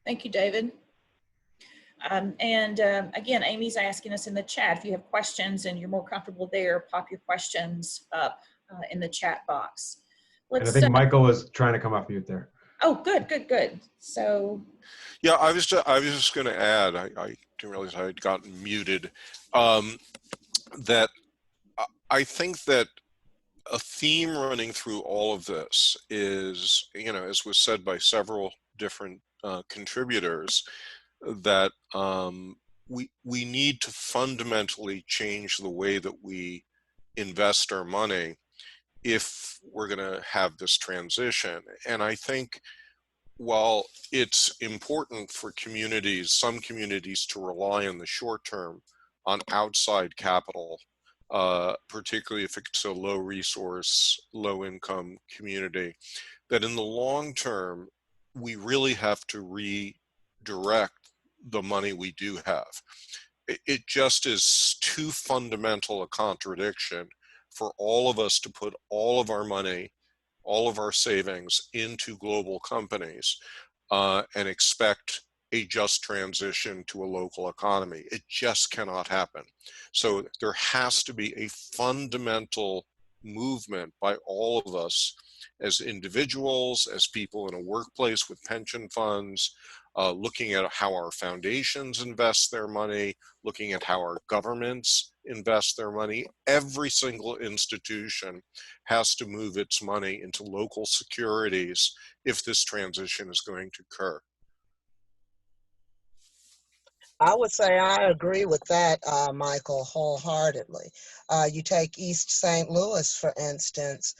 Thank you, David. Again, Amy's asking us in the chat, if you have questions and you're more comfortable there, pop your questions up in the chat box. And I think Michael was trying to come off mute there. Oh, good. So. Yeah, I was just going to add, I didn't realize I had gotten muted, that I think that a theme running through all of this is, as was said by several different contributors, that we need to fundamentally change the way that we invest our money if we're going to have this transition. And I think while it's important for some communities to rely in the short term on outside capital, particularly if it's a low resource, low income community, that in the long term, we really have to redirect the money we do have. It just is too fundamental a contradiction for all of us to put all of our money, all of our savings into global companies and expect a just transition to a local economy. It just cannot happen. So there has to be a fundamental movement by all of us as individuals, as people in a workplace with pension funds, looking at how our foundations invest their money, looking at how our governments invest their money. Every single institution has to move its money into local securities if this transition is going to occur. I would say I agree with that, Michael, wholeheartedly. You take East St. Louis, for instance.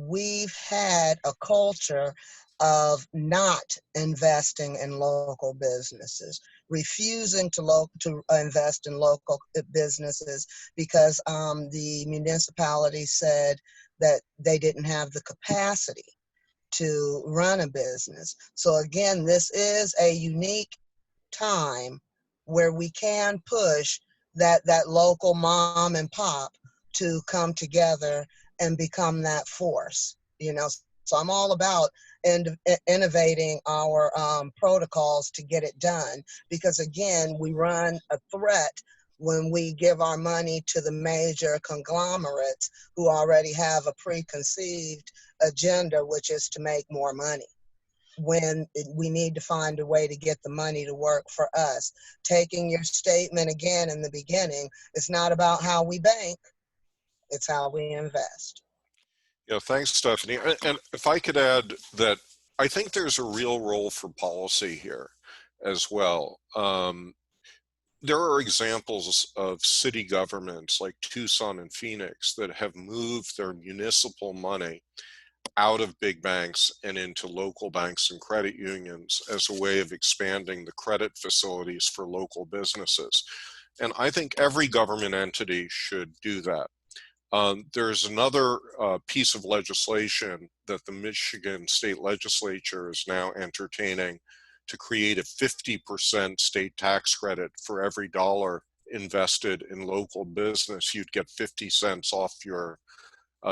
We've had a culture of not investing in local businesses, refusing to invest in local businesses because the municipality said that they didn't have the capacity to run a business. So again, this is a unique time where we can push that local mom and pop to come together and become that force, you know. So I'm all about innovating our protocols to get it done, because again, we run a threat when we give our money to the major conglomerates who already have a preconceived agenda, which is to make more money, when we need to find a way to get the money to work for us. Taking your statement again in the beginning, it's not about how we bank, it's how we invest. Yeah, thanks, Stephanie. And if I could add that I think there's a real role for policy here as well. There are examples of city governments like Tucson and Phoenix that have moved their municipal money out of big banks and into local banks and credit unions as a way of expanding the credit facilities for local businesses. And I think every government entity should do that. There's another piece of legislation that the Michigan state legislature is now entertaining to create a 50% state tax credit for every dollar invested in local business. You'd get 50 cents off your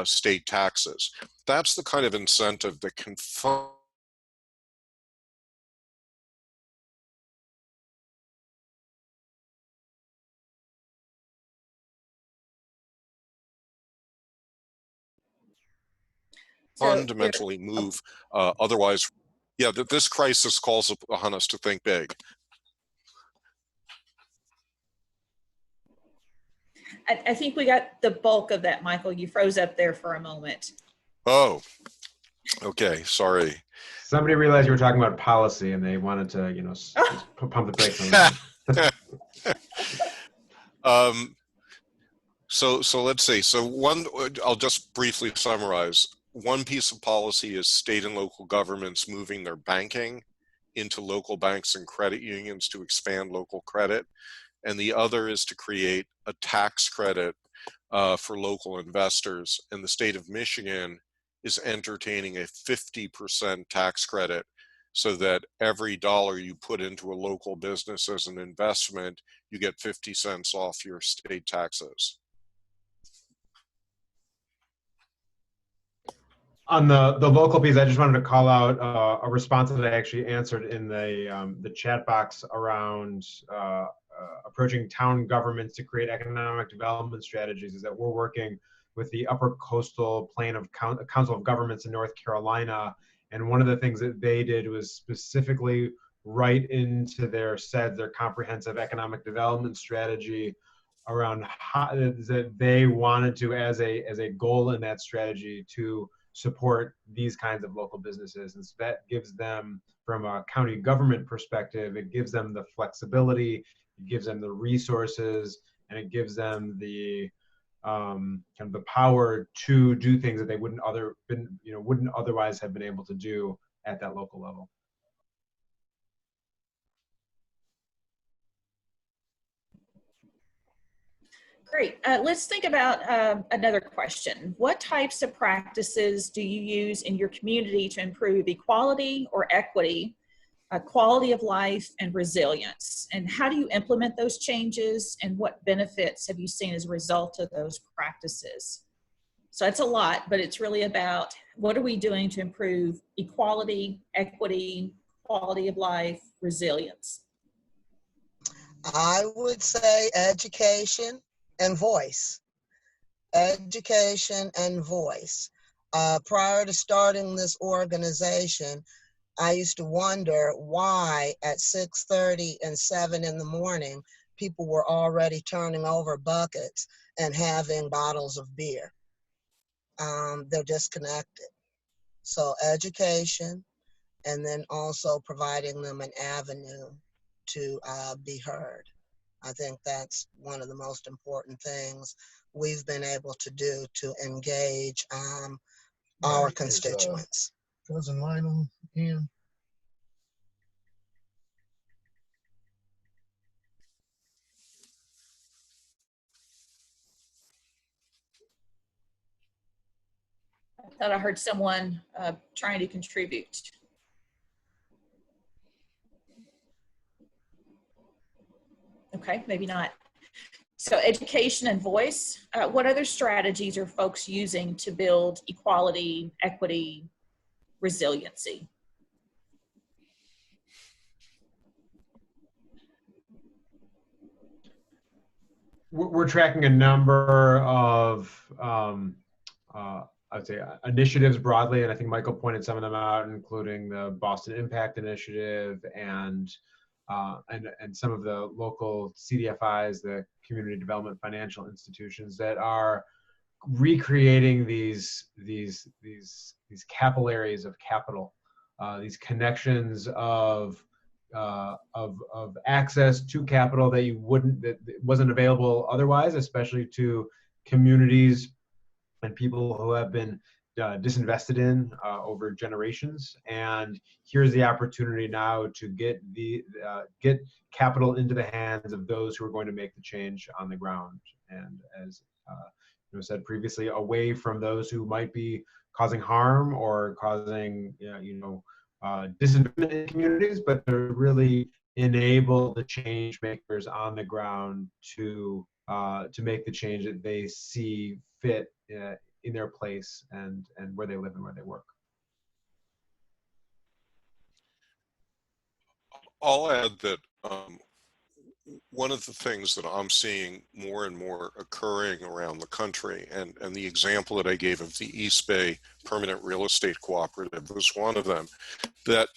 state taxes. That's the kind of incentive that can fund fundamentally move. Otherwise, yeah, this crisis calls upon us to think big. I think we got the bulk of that, Michael. You froze up there for a moment. Oh, okay, sorry. Somebody realized you were talking about policy and they wanted to, you know, pump the brakes on that. So let's see. So one, I'll just briefly summarize. One piece of policy is state and local governments moving their banking into local banks and credit unions to expand local credit. And the other is to create a tax credit for local investors. And the state of Michigan is entertaining a 50% tax credit so that every dollar you put into a local business as an investment, you get 50 cents off your state taxes. On the local piece, I just wanted to call out a response that I actually answered in the chat box around approaching town governments to create economic development strategies. Is that we're working with the Upper Coastal Plain of Council of Governments in North Carolina, and one of the things that they did was specifically write into their comprehensive economic development strategy around how that they wanted to, as a goal in that strategy, to support these kinds of local businesses. And so that gives them, from a county government perspective, it gives them the flexibility, it gives them the resources, and it gives them the kind of the power to do things that they wouldn't otherwise have been able to do at that local level. Great. Let's think about another question. What types of practices do you use in your community to improve equality or equity, quality of life, and resilience? And how do you implement those changes, and what benefits have you seen as a result of those practices? So that's a lot, but it's really about what are we doing to improve equality, equity, quality of life, resilience? I would say education and voice. Education and voice. Prior to starting this organization, I used to wonder why at 6:30 and 7 in the morning, people were already turning over buckets and having bottles of beer. They're disconnected. So education, and then also providing them an avenue to be heard. I think that's one of the most important things we've been able to do to engage our constituents. Cousin Lionel in? I thought I heard someone trying to contribute. Okay, maybe not. So education and voice, what other strategies are folks using to build equality, equity, resiliency? We're tracking a number of, I'd say, initiatives broadly, and I think Michael pointed some of them out, including the Boston Impact Initiative and some of the local CDFIs, the Community Development Financial Institutions, that are recreating these capillaries of capital, these connections of access to capital that wasn't available otherwise, especially to communities and people who have been disinvested in over generations. And here's the opportunity now to get capital into the hands of those who are going to make the change on the ground. And as said previously, away from those who might be causing harm or causing disinvestment in communities, but to really enable the change makers on the ground to make the change that they see fit in their place and where they live and where they work. I'll add that one of the things that I'm seeing more and more occurring around the country, and the example that I gave of the East Bay Permanent Real Estate Cooperative was one of them, that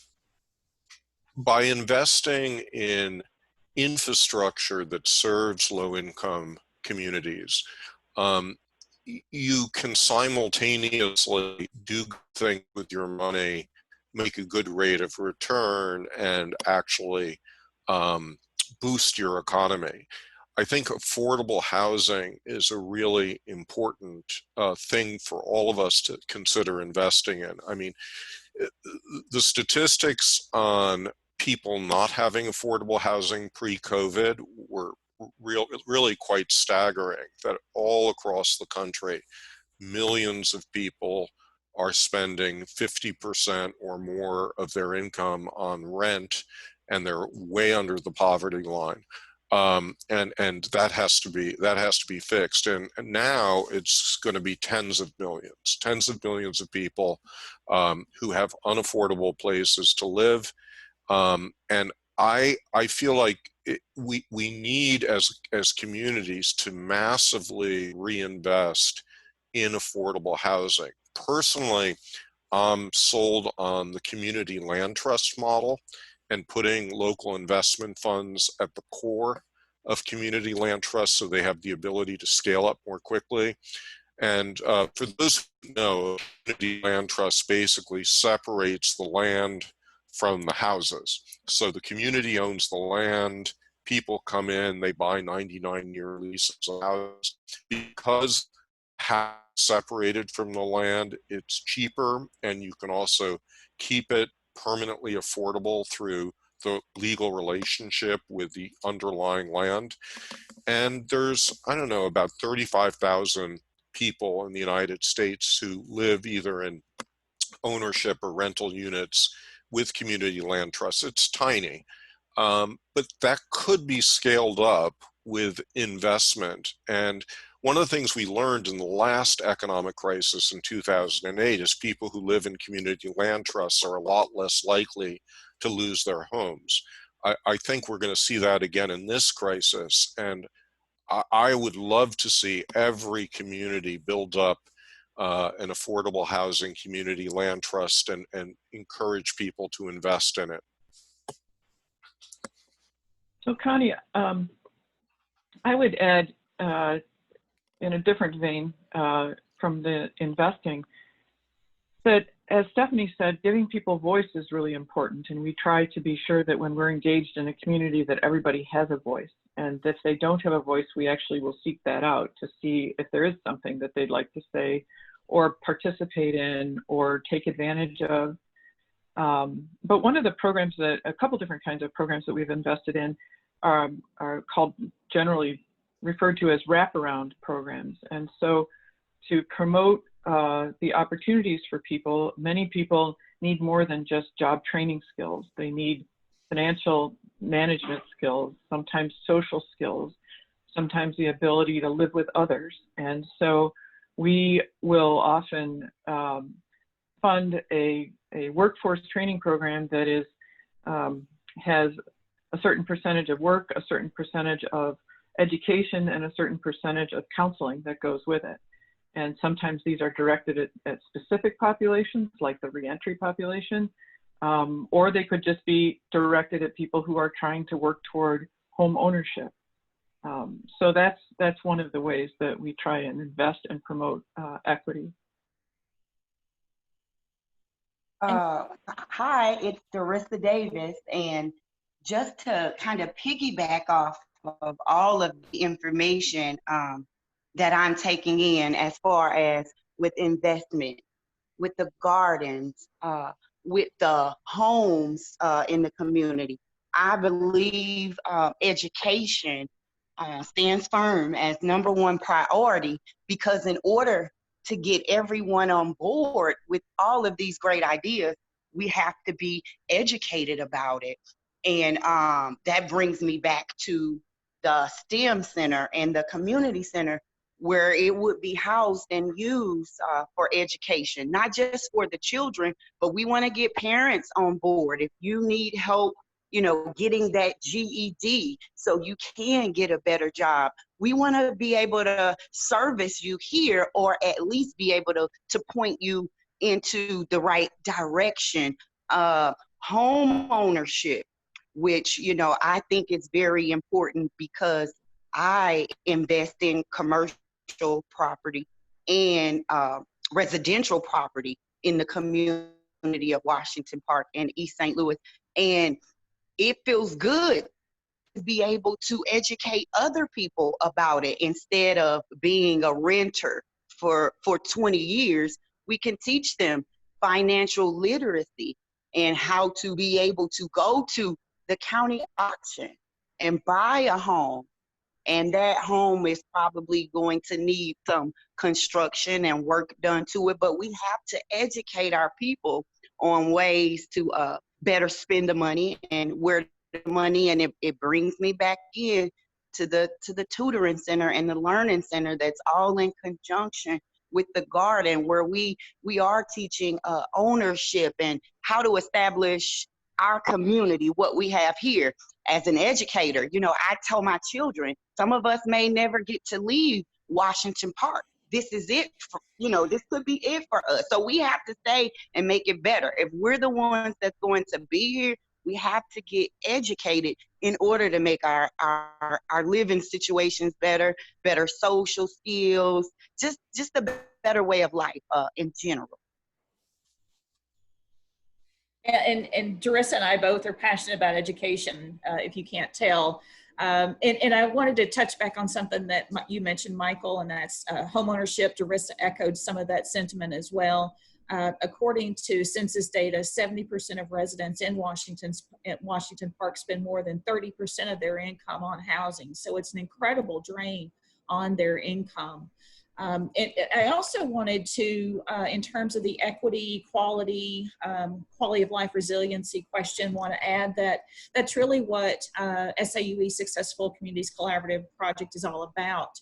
by investing in infrastructure that serves low-income communities, you can simultaneously do things with your money, make a good rate of return, and actually boost your economy. I think affordable housing is a really important thing for all of us to consider investing in. I mean, the statistics on people not having affordable housing pre-COVID were really quite staggering, that all across the country, millions of people are spending 50% or more of their income on rent, and they're way under the poverty line. And that has to be fixed. And now it's going to be tens of millions of people who have unaffordable places to live. And I feel like we need as communities to massively reinvest in affordable housing. Personally, I'm sold on the community land trust model and putting local investment funds at the core of community land trusts so they have the ability to scale up more quickly. And for those who know, community land trust basically separates the land from the houses. So the community owns the land, people come in, they buy 99-year leases of house. Because house separated from the land, it's cheaper, and you can also keep it permanently affordable through the legal relationship with the underlying land. And there's, I don't know, about 35,000 people in the United States who live either in ownership or rental units with community land trusts. It's tiny, but that could be scaled up with investment. And one of the things we learned in the last economic crisis in 2008 is people who live in community land trusts are a lot less likely to lose their homes. I think we're going to see that again in this crisis, and I would love to see every community build up an affordable housing community land trust and encourage people to invest in it. So Connie, I would add in a different vein from the investing, that as Stephanie said, giving people voice is really important, and we try to be sure that when we're engaged in a community that everybody has a voice, and if they don't have a voice, we actually will seek that out to see if there is something that they'd like to say or participate in or take advantage of. But one of the programs that, a couple different kinds of programs that we've invested in are called, generally referred to as wraparound programs. And so to promote the opportunities for people, many people need more than just job training skills. They need financial management skills, sometimes social skills, sometimes the ability to live with others. And so we will often fund a workforce training program that is has a certain percentage of work, a certain percentage of education, and a certain percentage of counseling that goes with it. And sometimes these are directed at specific populations, like the reentry population, or they could just be directed at people who are trying to work toward home ownership. So that's one of the ways that we try and invest and promote equity. Hi, it's Darissa Davis, and just to kind of piggyback off of all of the information that I'm taking in as far as with investment, with the gardens, with the homes in the community, I believe education stands firm as #1 priority, because in order to get everyone on board with all of these great ideas, we have to be educated about it. And that brings me back to the STEM Center and the Community Center, where it would be housed and used for education, not just for the children, but we want to get parents on board. If you need help, you know, getting that GED so you can get a better job, we want to be able to service you here, or at least be able to point you into the right direction. Home ownership, which, you know, I think is very important, because I invest in commercial property and residential property in the community of Washington Park and East St. Louis. And it feels good to be able to educate other people about it. Instead of being a renter for 20 years, we can teach them financial literacy and how to be able to go to the county auction and buy a home. And that home is probably going to need some construction and work done to it, but we have to educate our people on ways to better spend the money and where the money, and it brings me back in to the tutoring center and the learning center that's all in conjunction with the garden, where we are teaching ownership and how to establish our community, what we have here. As an educator, you know, I tell my children, some of us may never get to leave Washington Park. This is it, this could be it for us. So we have to stay and make it better. If we're the ones that's going to be here, we have to get educated in order to make our living situations better social skills, just a better way of life in general. And Darissa and I both are passionate about education, if you can't tell. And I wanted to touch back on something that you mentioned, Michael, and that's homeownership. Darissa echoed some of that sentiment as well. According to census data, 70% of residents in Washington Park spend more than 30% of their income on housing. So it's an incredible drain on their income. And I also wanted to, in terms of the equity, quality of life, resiliency question, want to add that that's really what SIUe Successful Communities Collaborative Project is all about.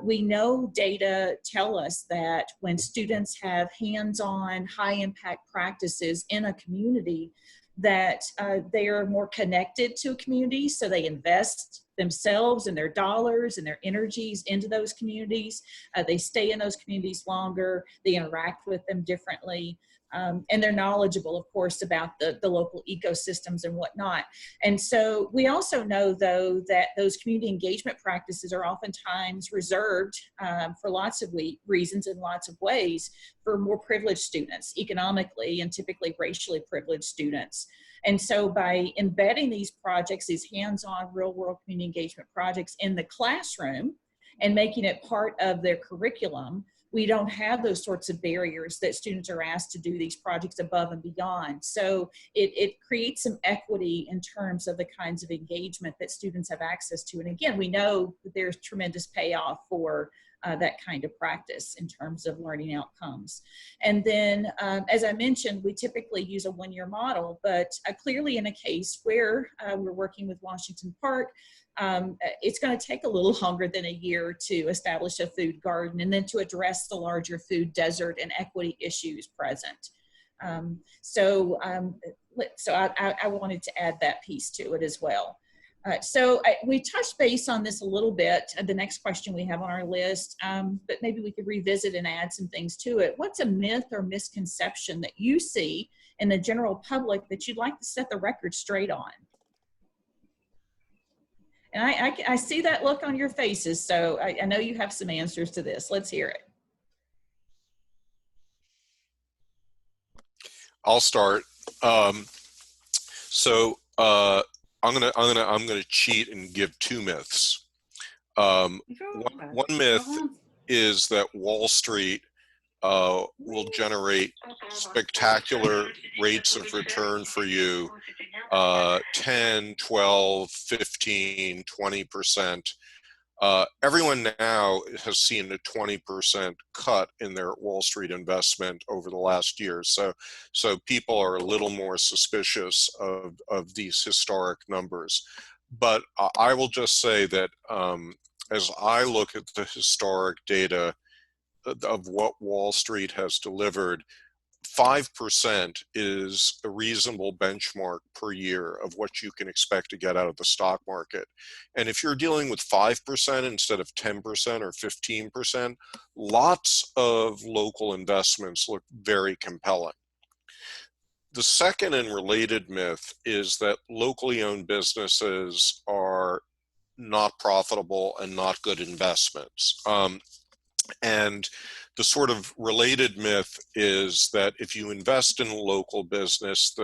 We know data tell us that when students have hands-on, high-impact practices in a community, that they are more connected to a community, so they invest themselves and their dollars and their energies into those communities. They stay in those communities longer, they interact with them differently, and they're knowledgeable, of course, about the local ecosystems and whatnot. And so we also know, though, that those community engagement practices are oftentimes reserved for lots of reasons in lots of ways for more privileged students, economically and typically racially privileged students. And so by embedding these projects, these hands-on real-world community engagement projects in the classroom and making it part of their curriculum, we don't have those sorts of barriers that students are asked to do these projects above and beyond. So it creates some equity in terms of the kinds of engagement that students have access to. And again, we know that there's tremendous payoff for that kind of practice in terms of learning outcomes. And then, as I mentioned, we typically use a one-year model, but clearly in a case where we're working with Washington Park, it's going to take a little longer than a year to establish a food garden and then to address the larger food desert and equity issues present. So I wanted to add that piece to it as well. We touched base on this a little bit, the next question we have on our list, but maybe we could revisit and add some things to it. What's a myth or misconception that you see in the general public that you'd like to set the record straight on? And I see that look on your faces, so I know you have some answers to this. Let's hear it. I'll start. I'm gonna cheat and give two myths. One myth is that Wall Street will generate spectacular rates of return for you, 10, 12, 15, 20%. Everyone now has seen a 20% cut in their Wall Street investment over the last year. So people are a little more suspicious of these historic numbers. But I will just say that as I look at the historic data of what Wall Street has delivered, 5% is a reasonable benchmark per year of what you can expect to get out of the stock market. And if you're dealing with 5% instead of 10% or 15%, lots of local investments look very compelling. The second and related myth is that locally owned businesses are not profitable and not good investments. And the sort of related myth is that if you invest in a local business,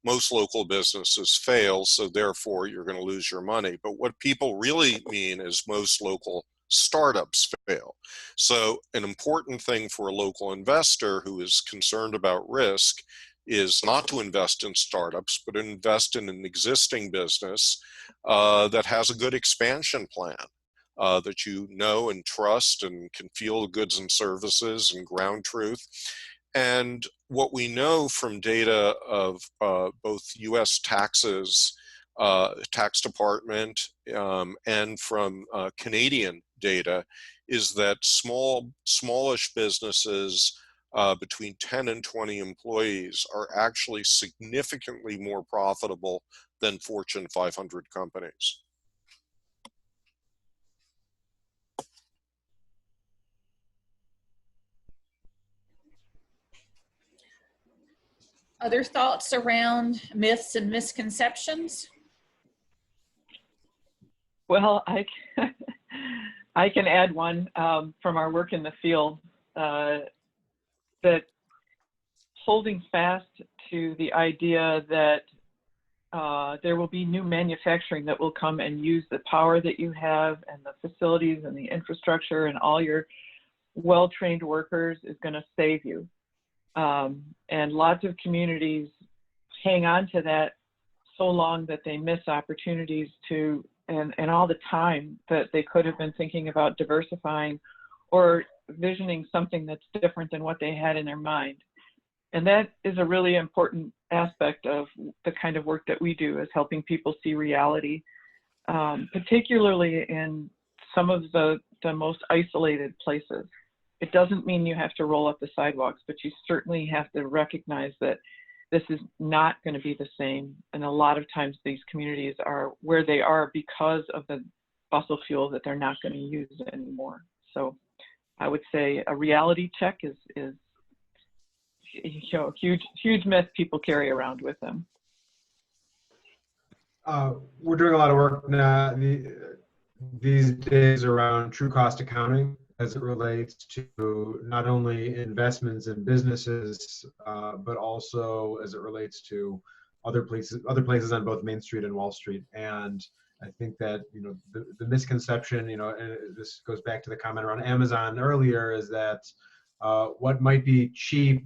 most local businesses fail, so therefore you're going to lose your money. But what people really mean is most local startups fail. So an important thing for a local investor who is concerned about risk is not to invest in startups, but invest in an existing business that has a good expansion plan. That you know and trust and can feel the goods and services and ground truth. And what we know from data of both U.S. taxes, tax department, and from Canadian data is that smallish businesses between 10 and 20 employees are actually significantly more profitable than Fortune 500 companies. Other thoughts around myths and misconceptions? Well, I can add one from our work in the field, that holding fast to the idea that there will be new manufacturing that will come and use the power that you have and the facilities and the infrastructure and all your well-trained workers is going to save you. And lots of communities hang on to that so long that they miss opportunities to, and all the time that they could have been thinking about diversifying or visioning something that's different than what they had in their mind. And that is a really important aspect of the kind of work that we do, is helping people see reality, particularly in some of the most isolated places. It doesn't mean you have to roll up the sidewalks, but you certainly have to recognize that this is not going to be the same. And a lot of times these communities are where they are because of the fossil fuel that they're not going to use anymore. So I would say a reality check is you know, huge myth people carry around with them. We're doing a lot of work now these days around true cost accounting as it relates to not only investments in businesses, but also as it relates to other places on both Main Street and Wall Street. And I think that, you know, the misconception, you know, and this goes back to the comment around Amazon earlier, is that what might be cheap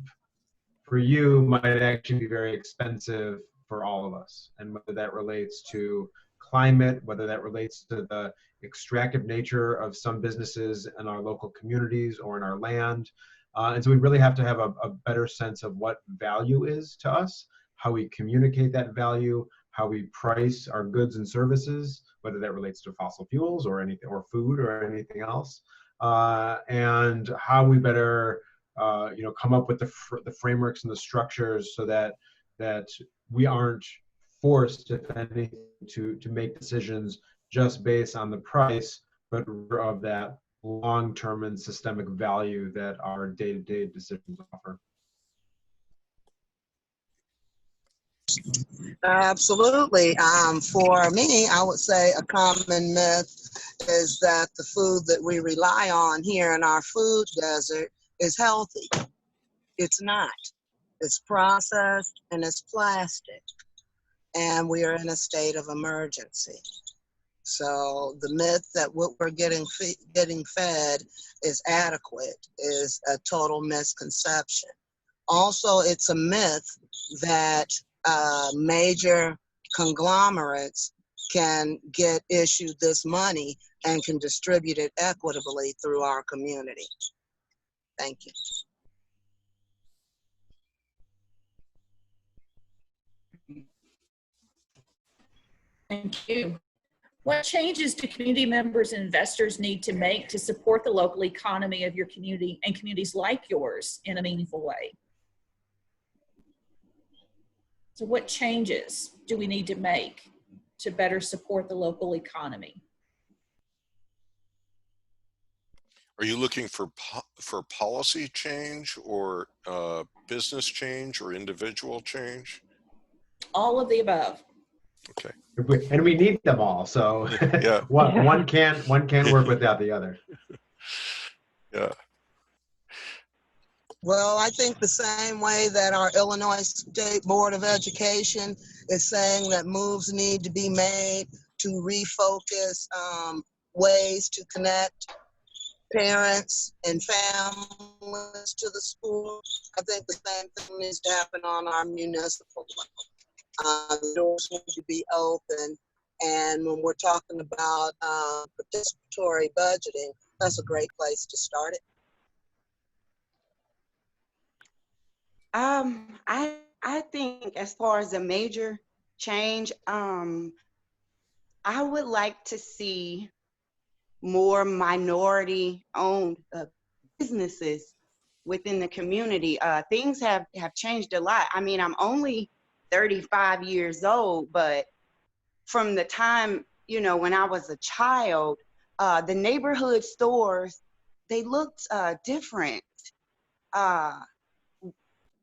for you might actually be very expensive for all of us. And whether that relates to climate, whether that relates to the extractive nature of some businesses in our local communities or in our land. And so we really have to have a better sense of what value is to us, how we communicate that value, how we price our goods and services, whether that relates to fossil fuels or anything, or food or anything else, and how we better you know, come up with the frameworks and the structures so that we aren't forced, if anything, to make decisions just based on the price, but of that long-term and systemic value that our day-to-day decisions offer. Absolutely. For me, I would say a common myth is that the food that we rely on here in our food desert is healthy. It's not. It's processed and it's plastic. And we are in a state of emergency. So the myth that what we're getting fed is adequate is a total misconception. Also, it's a myth that major conglomerates can get issued this money and can distribute it equitably through our community. Thank you. Thank you. What changes do community members and investors need to make to support the local economy of your community and communities like yours in a meaningful way? So what changes do we need to make to better support the local economy? Are you looking for policy change or business change or individual change? All of the above. Okay. And we need them all, so Yeah. one can't work without the other. Yeah. Well, I think the same way that our Illinois State Board of Education is saying that moves need to be made to refocus ways to connect parents and families to the school. I think the same thing needs to happen on our municipal level. The doors need to be open, and when we're talking about participatory budgeting, that's a great place to start it. I think as far as a major change, I would like to see more minority-owned businesses within the community. Things have changed a lot. I mean, I'm only 35 years old, but from the time, you know, when I was a child, the neighborhood stores, they looked different.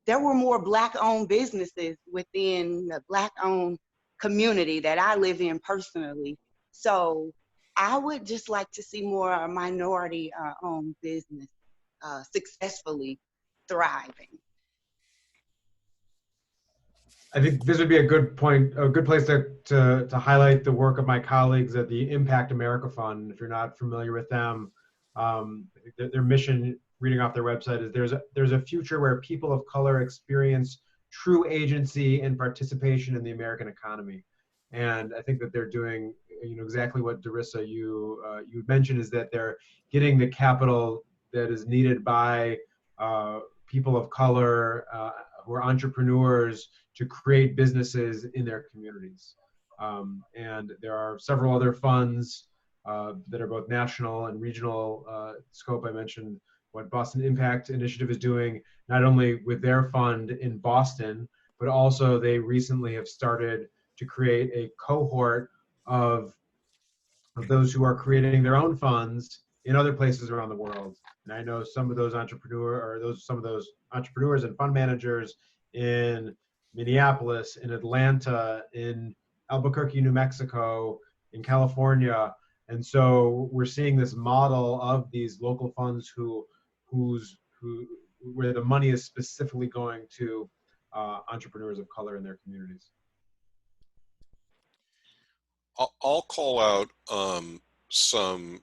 There were more Black-owned businesses within the Black-owned community that I live in personally. So I would just like to see more minority-owned business successfully thriving. I think this would be a good point, a good place to highlight the work of my colleagues at the Impact America Fund. If you're not familiar with them, their mission, reading off their website, is there's a future where people of color experience true agency and participation in the American economy. And I think that they're doing, you know, exactly what Darissa you mentioned, is that they're getting the capital that is needed by people of color who are entrepreneurs to create businesses in their communities. And there are several other funds that are both national and regional scope. I mentioned what Boston Impact Initiative is doing, not only with their fund in Boston, but also they recently have started to create a cohort of those who are creating their own funds in other places around the world. And I know some of those entrepreneurs and fund managers in Minneapolis, in Atlanta, in Albuquerque, New Mexico, in California. And so we're seeing this model of these local funds where the money is specifically going to entrepreneurs of color in their communities. I'll call out some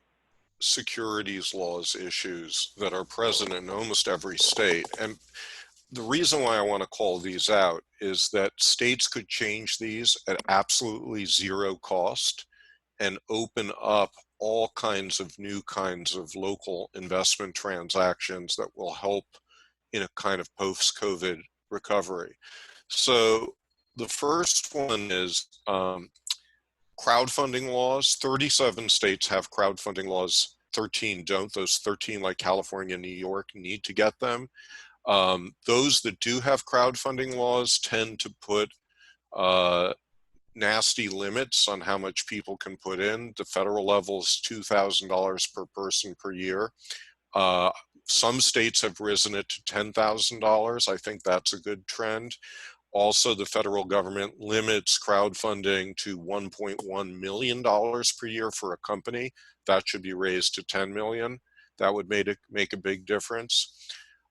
securities laws issues that are present in almost every state. And the reason why I want to call these out is that states could change these at absolutely zero cost and open up all kinds of new kinds of local investment transactions that will help in a kind of post-COVID recovery. So the first one is crowdfunding laws. 37 states have crowdfunding laws, 13 don't. Those 13, like California and New York, need to get them. Those that do have crowdfunding laws tend to put nasty limits on how much people can put in. The federal level is $2,000 per person per year. Some states have risen it to $10,000. I think that's a good trend. Also, the federal government limits crowdfunding to $1.1 million per year for a company. That should be raised to $10 million. That would make a big difference.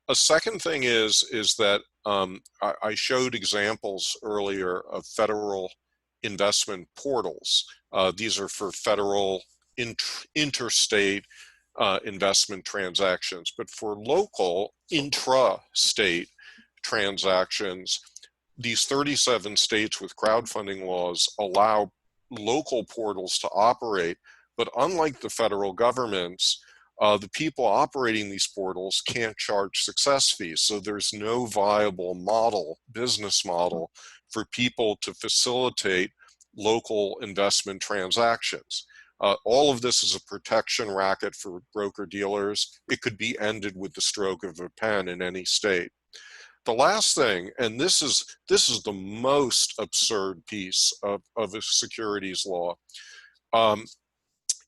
A second thing is that I showed examples earlier of federal investment portals. These are for federal interstate investment transactions, but for local intra-state transactions, these 37 states with crowdfunding laws allow local portals to operate, but unlike the federal governments, the people operating these portals can't charge success fees. So there's no viable business model for people to facilitate local investment transactions. All of this is a protection racket for broker-dealers. It could be ended with the stroke of a pen in any state. The last thing, and this is the most absurd piece of a securities law.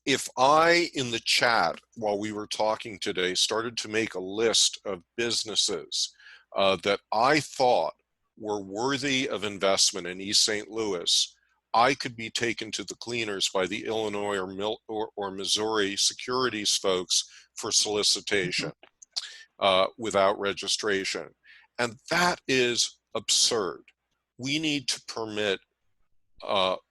If I, in the chat while we were talking today, started to make a list of businesses that I thought were worthy of investment in East St. Louis, I could be taken to the cleaners by the Illinois or Missouri securities folks for solicitation without registration. And that is absurd. We need to permit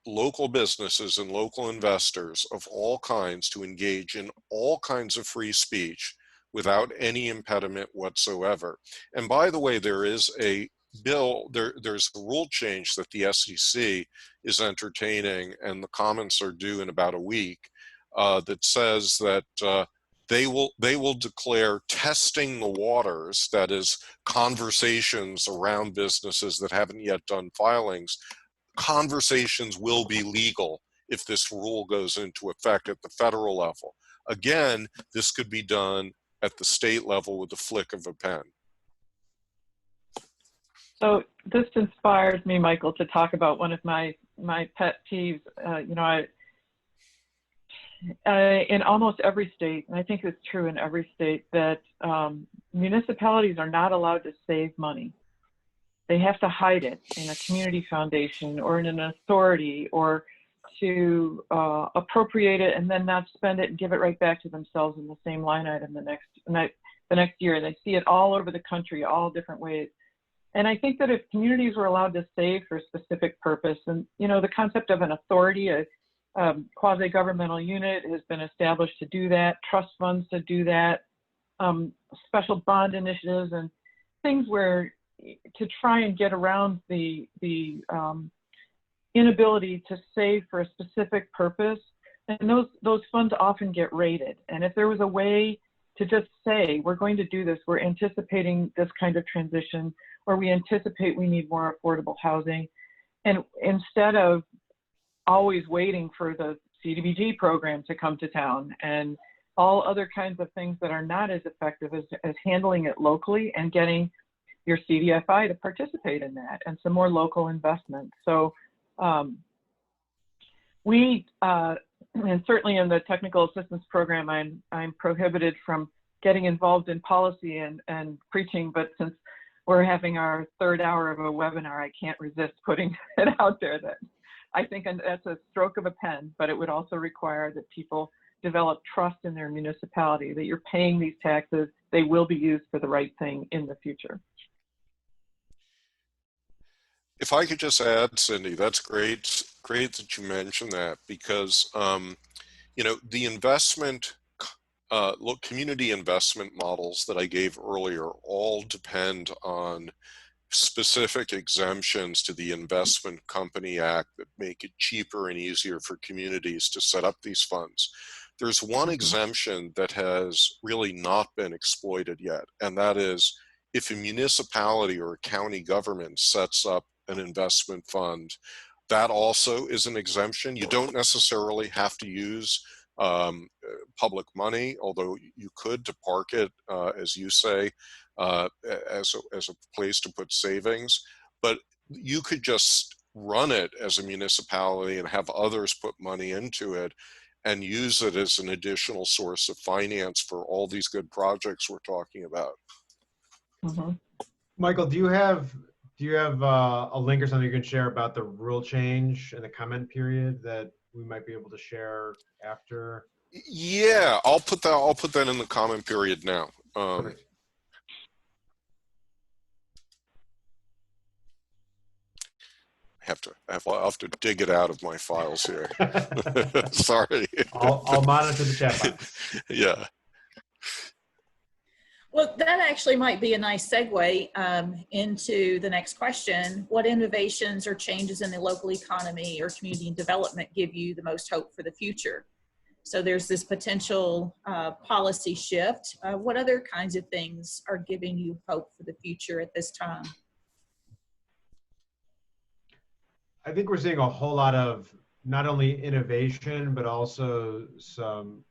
local businesses and local investors of all kinds to engage in all kinds of free speech without any impediment whatsoever. And by the way, there is a bill, there's a rule change that the SEC is entertaining, and the comments are due in about a week, that says that they will declare testing the waters, that is, conversations around businesses that haven't yet done filings. Conversations will be legal if this rule goes into effect at the federal level. Again, this could be done at the state level with the flick of a pen. So this inspires me, Michael, to talk about one of my pet peeves. In almost every state, and I think it's true in every state, that municipalities are not allowed to save money. They have to hide it in a community foundation or in an authority, or to appropriate it and then not spend it and give it right back to themselves in the same line item the next year. They see it all over the country, all different ways. And I think that if communities were allowed to save for a specific purpose, and the concept of an authority, a quasi-governmental unit has been established to do that, trust funds to do that, special bond initiatives and things where to try and get around the inability to save for a specific purpose. And those funds often get raided. And if there was a way to just say, we're going to do this, we're anticipating this kind of transition, or we anticipate we need more affordable housing, and instead of always waiting for the CDBG program to come to town and all other kinds of things that are not as effective as handling it locally and getting your CDFI to participate in that, and some more local investment. So and certainly in the technical assistance program, I'm prohibited from getting involved in policy and preaching, but since we're having our third hour of a webinar, I can't resist putting it out there that I think that's a stroke of a pen, but it would also require that people develop trust in their municipality, that you're paying these taxes, they will be used for the right thing in the future. If I could just add, Cindy, that's great. Great that you mentioned that, because you know, the investment, community investment models that I gave earlier all depend on specific exemptions to the Investment Company Act that make it cheaper and easier for communities to set up these funds. There's one exemption that has really not been exploited yet, and that is if a municipality or a county government sets up an investment fund, that also is an exemption. You don't necessarily have to use public money, although you could to park it, as you say, as a place to put savings. But you could just run it as a municipality and have others put money into it and use it as an additional source of finance for all these good projects we're talking about. Mm-hmm. Michael, do you have a link or something you can share about the rule change and the comment period that we might be able to share after? Yeah, I'll put that in the comment period now. Perfect. I'll have to dig it out of my files here. Sorry. I'll monitor the chat box. Yeah. Well, that actually might be a nice segue into the next question. What innovations or changes in the local economy or community development give you the most hope for the future? So there's this potential policy shift. What other kinds of things are giving you hope for the future at this time? I think we're seeing a whole lot of not only innovation, but also some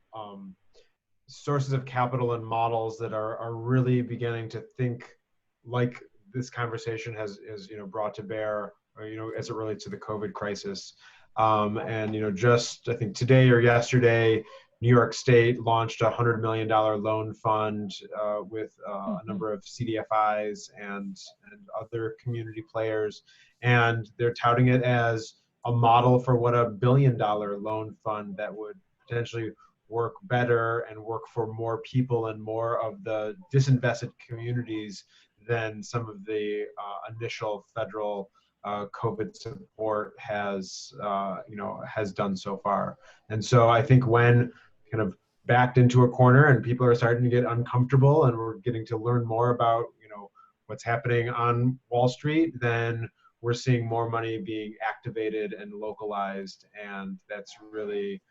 sources of capital and models that are really beginning to think like this conversation has brought to bear, or, as it relates to the COVID crisis. And just I think today or yesterday, New York State launched a $100 million loan fund with a number of CDFIs and other community players, and they're touting it as a model for what a $1 billion loan fund that would potentially work better and work for more people and more of the disinvested communities than some of the initial federal COVID support has done so far. And so I think when kind of backed into a corner and people are starting to get uncomfortable and we're getting to learn more about what's happening on Wall Street, then we're seeing more money being activated and localized, and that's really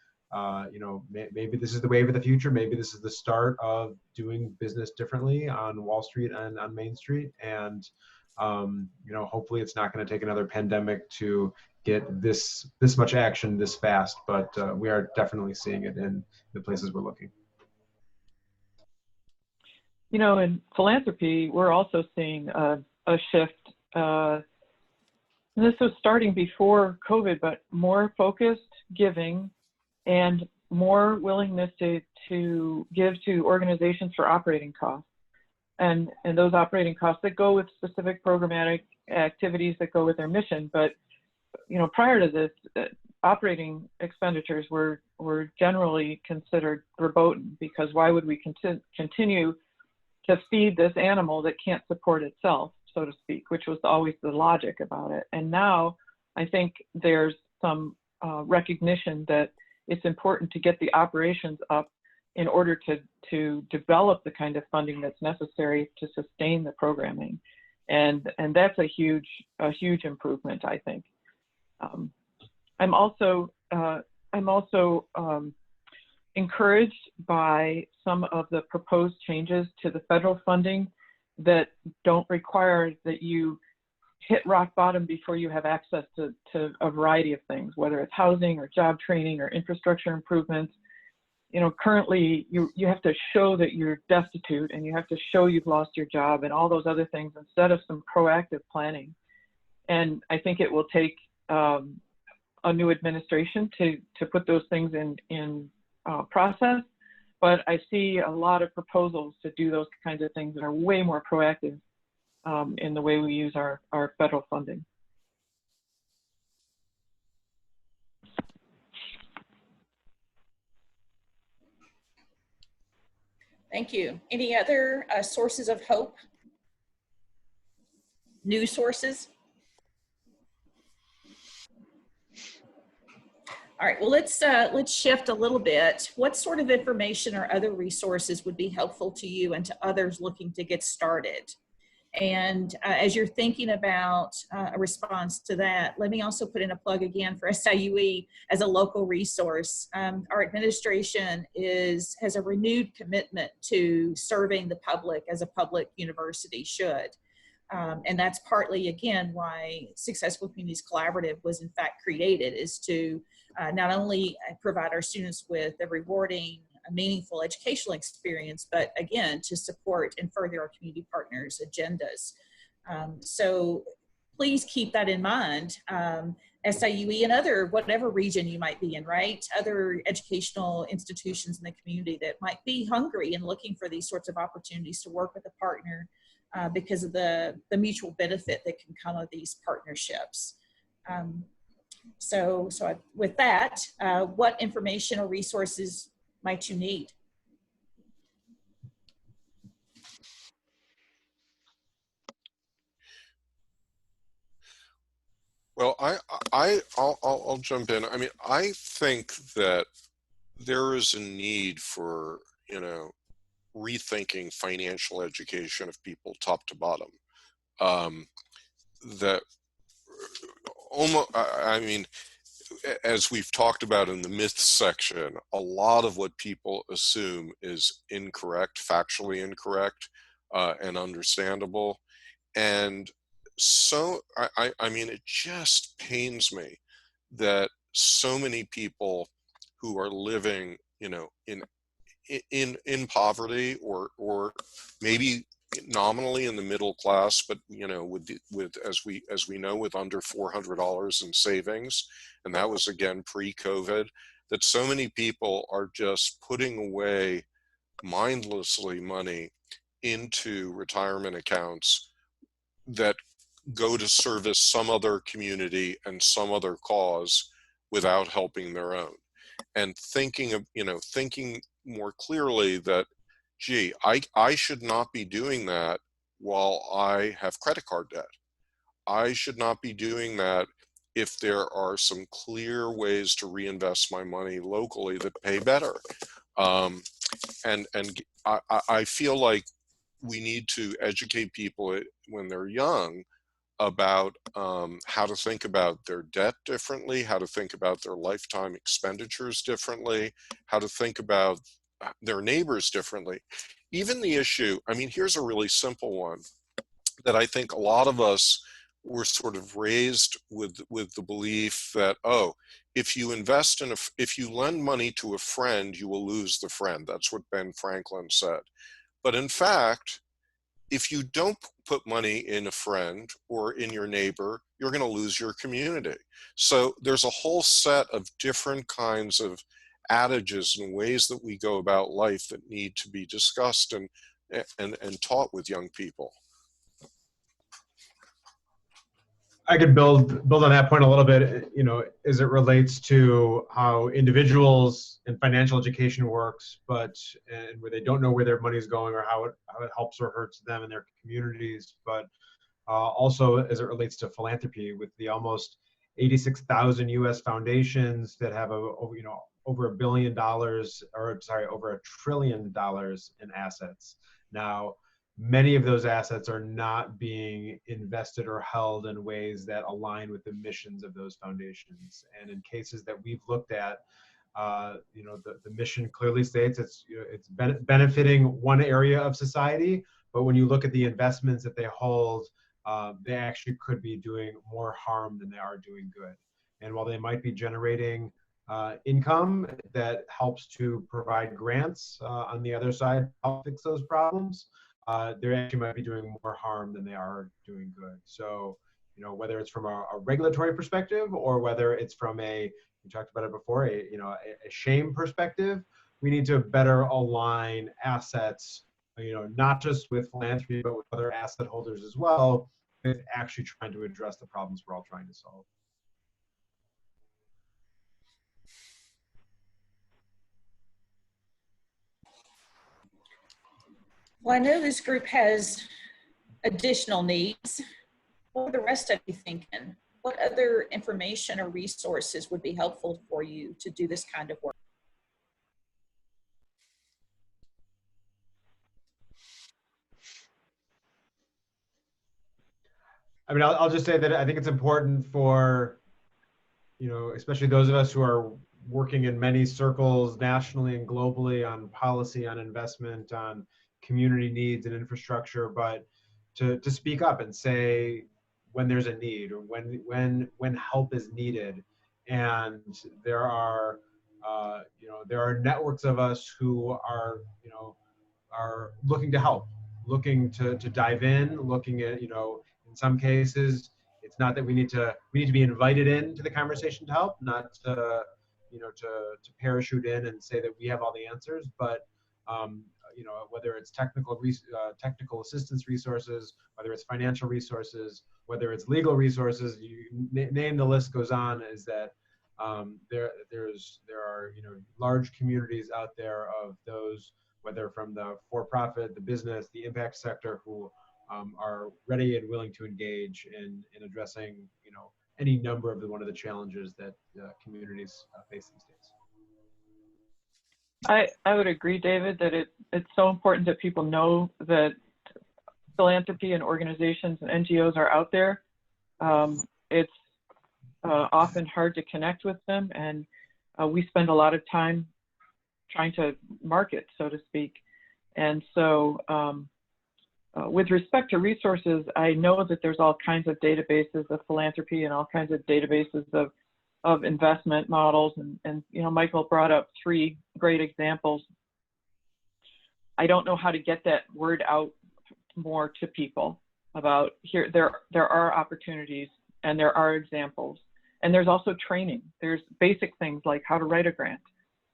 maybe this is the wave of the future. Maybe this is the start of doing business differently on Wall Street and on Main Street. And, hopefully it's not going to take another pandemic to get this much action this fast, but we are definitely seeing it in the places we're looking. In philanthropy, we're also seeing a shift. And this was starting before COVID, but more focused giving and more willingness to give to organizations for operating costs. And those operating costs that go with specific programmatic activities that go with their mission. But, prior to this, operating expenditures were generally considered verboten, because why would we continue to feed this animal that can't support itself, so to speak, which was always the logic about it. And now I think there's some recognition that it's important to get the operations up in order to develop the kind of funding that's necessary to sustain the programming. And that's a huge improvement, I think. I'm also encouraged by some of the proposed changes to the federal funding that don't require that you hit rock bottom before you have access to a variety of things, whether it's housing or job training or infrastructure improvements. you know, currently you have to show that you're destitute, and you have to show you've lost your job and all those other things, instead of some proactive planning. And I think it will take a new administration to put those things in process. But I see a lot of proposals to do those kinds of things that are way more proactive in the way we use our federal funding. Thank you. Any other sources of hope? New sources? All right, well, let's shift a little bit. What sort of information or other resources would be helpful to you and to others looking to get started? And as you're thinking about a response to that, let me also put in a plug again for SIUe as a local resource. Our administration has a renewed commitment to serving the public as a public university should. And that's partly, again, why Successful Communities Collaborative was in fact created, is to not only provide our students with a rewarding, meaningful educational experience, but again, to support and further our community partners' agendas. So please keep that in mind. SIUe and other, whatever region you might be in, right? Other educational institutions in the community that might be hungry and looking for these sorts of opportunities to work with a partner because of the mutual benefit that can come of these partnerships. With that, what information or resources might you need? Well, I'll jump in. I mean, I think that there is a need for, you know, rethinking financial education of people top to bottom. That almost, I mean, as we've talked about in the myths section, a lot of what people assume is incorrect, factually incorrect, and understandable. And so, I mean, it just pains me that so many people who are living, you know, in poverty, or maybe nominally in the middle class, but, you know, with as we know, with under $400 in savings, and that was again pre-COVID, that so many people are just putting away mindlessly money into retirement accounts that go to service some other community and some other cause without helping their own. And thinking of, you know, thinking more clearly that, gee, I should not be doing that while I have credit card debt. I should not be doing that if there are some clear ways to reinvest my money locally that pay better. And I feel like we need to educate people when they're young about how to think about their debt differently, how to think about their lifetime expenditures differently, how to think about their neighbors differently. Even the issue, I mean, here's a really simple one that I think a lot of us were sort of raised with the belief that, oh, if you invest in if you lend money to a friend, you will lose the friend. That's what Ben Franklin said. But in fact, if you don't put money in a friend or in your neighbor, you're going to lose your community. So there's a whole set of different kinds of adages and ways that we go about life that need to be discussed and taught with young people. I could build on that point a little bit, you know, as it relates to how individuals and financial education works, and where they don't know where their money is going or how it helps or hurts them and their communities, but also as it relates to philanthropy, with the almost 86,000 U.S. foundations that have over $1 billion, or sorry, over $1 trillion in assets. Now, many of those assets are not being invested or held in ways that align with the missions of those foundations. And in cases that we've looked at, you know, the mission clearly states it's benefiting one area of society, but when you look at the investments that they hold, they actually could be doing more harm than they are doing good. And while they might be generating income that helps to provide grants on the other side to help fix those problems, they actually might be doing more harm than they are doing good. So, you know, whether it's from a regulatory perspective or whether it's from a, we talked about it before, a shame perspective, we need to better align assets, you know, not just with philanthropy, but with other asset holders as well, with actually trying to address the problems we're all trying to solve. Well, I know this group has additional needs. What are the rest of you thinking? What other information or resources would be helpful for you to do this kind of work? I mean, I'll just say that I think it's important for, you know, especially those of us who are working in many circles nationally and globally on policy, on investment, on community needs and infrastructure, but to speak up and say when there's a need or when help is needed. And there are, you know, there are networks of us who are, you know, are looking to help, looking to dive in, looking at, you know, in some cases, it's not that we need to be invited into the conversation to help, not to, you know, to parachute in and say that we have all the answers, but you know, whether it's technical assistance resources, whether it's financial resources, whether it's legal resources, you name, the list goes on. Is that there are, you know, large communities out there of those, whether from the for-profit, the business, the impact sector, who are ready and willing to engage in addressing, you know, any number of one of the challenges that communities face these days. I would agree, David, that it's so important that people know that philanthropy and organizations and NGOs are out there. It's often hard to connect with them, and we spend a lot of time trying to market, so to speak. And so with respect to resources, I know that there's all kinds of databases of philanthropy and all kinds of databases of investment models. And you know, Michael brought up 3 great examples. I don't know how to get that word out more to people about here, there are opportunities and there are examples. And there's also training. There's basic things like how to write a grant,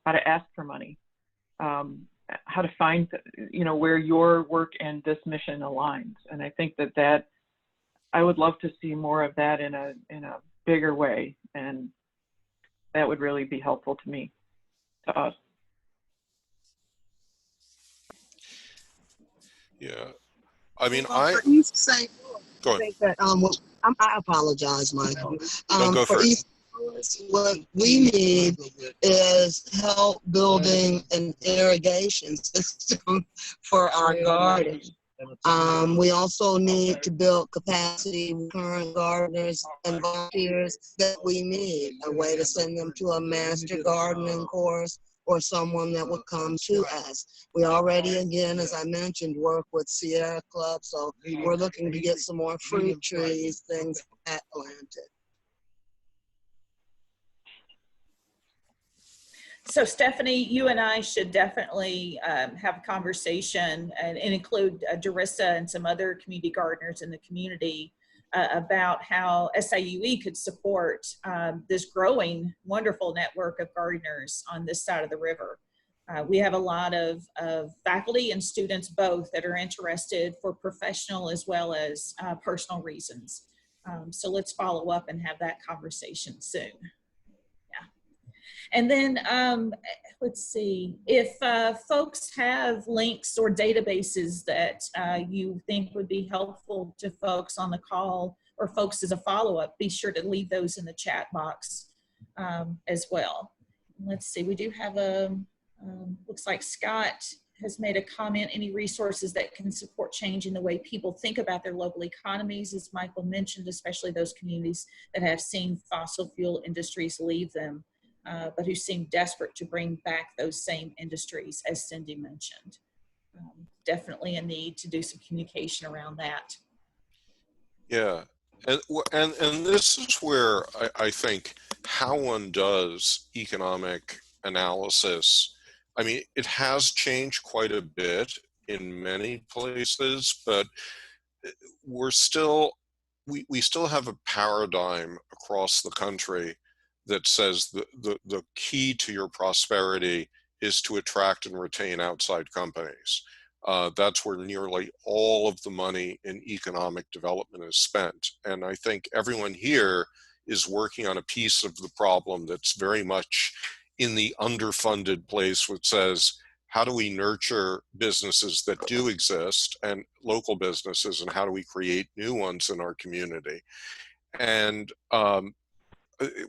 how to ask for money, how to find, you know, where your work and this mission aligns. And I think that I would love to see more of that in a bigger way, and that would really be helpful to me, to us. Yeah, I mean, For East St. Go I ahead. think that I apologize, Michael. No, go for for it. East, what we need is help building an irrigation system for our garden. We also need to build capacity with current gardeners and volunteers that we need, a way to send them to a master gardening course or someone that would come to us. We already, again, as I mentioned, work with Sierra Club, so we're looking to get some more fruit trees, things like that planted. So Stephanie, you and I should definitely have a conversation and include Darissa and some other community gardeners in the community about how SIUe could support this growing wonderful network of gardeners on this side of the river. We have a lot of faculty and students both that are interested for professional as well as personal reasons. So let's follow up and have that conversation soon. And then let's see, if folks have links or databases that you think would be helpful to folks on the call or folks as a follow-up, be sure to leave those in the chat box as well. Let's see, we do have looks like Scott has made a comment, any resources that can support change in the way people think about their local economies, as Michael mentioned, especially those communities that have seen fossil fuel industries leave them. But who seem desperate to bring back those same industries, as Cindy mentioned. Definitely a need to do some communication around that. Yeah, And this is where I think how one does economic analysis, I mean, it has changed quite a bit in many places, but we're still, we still have a paradigm across the country that says the key to your prosperity is to attract and retain outside companies. That's where nearly all of the money in economic development is spent. And I think everyone here is working on a piece of the problem that's very much in the underfunded place, which says, how do we nurture businesses that do exist and local businesses, and how do we create new ones in our community? And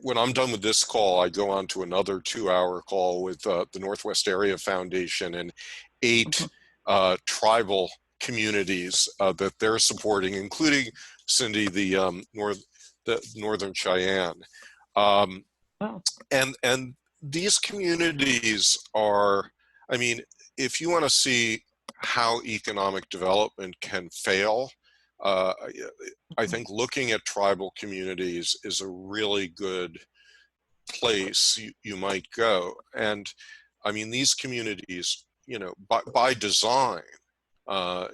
when I'm done with this call, I go on to another 2-hour call with the Northwest Area Foundation and 8 tribal communities that they're supporting, including, Cindy, the Northern Cheyenne. And these communities are, I mean, if you want to see how economic development can fail, I think looking at tribal communities is a really good place you might go. And I mean, these communities, you know, by design,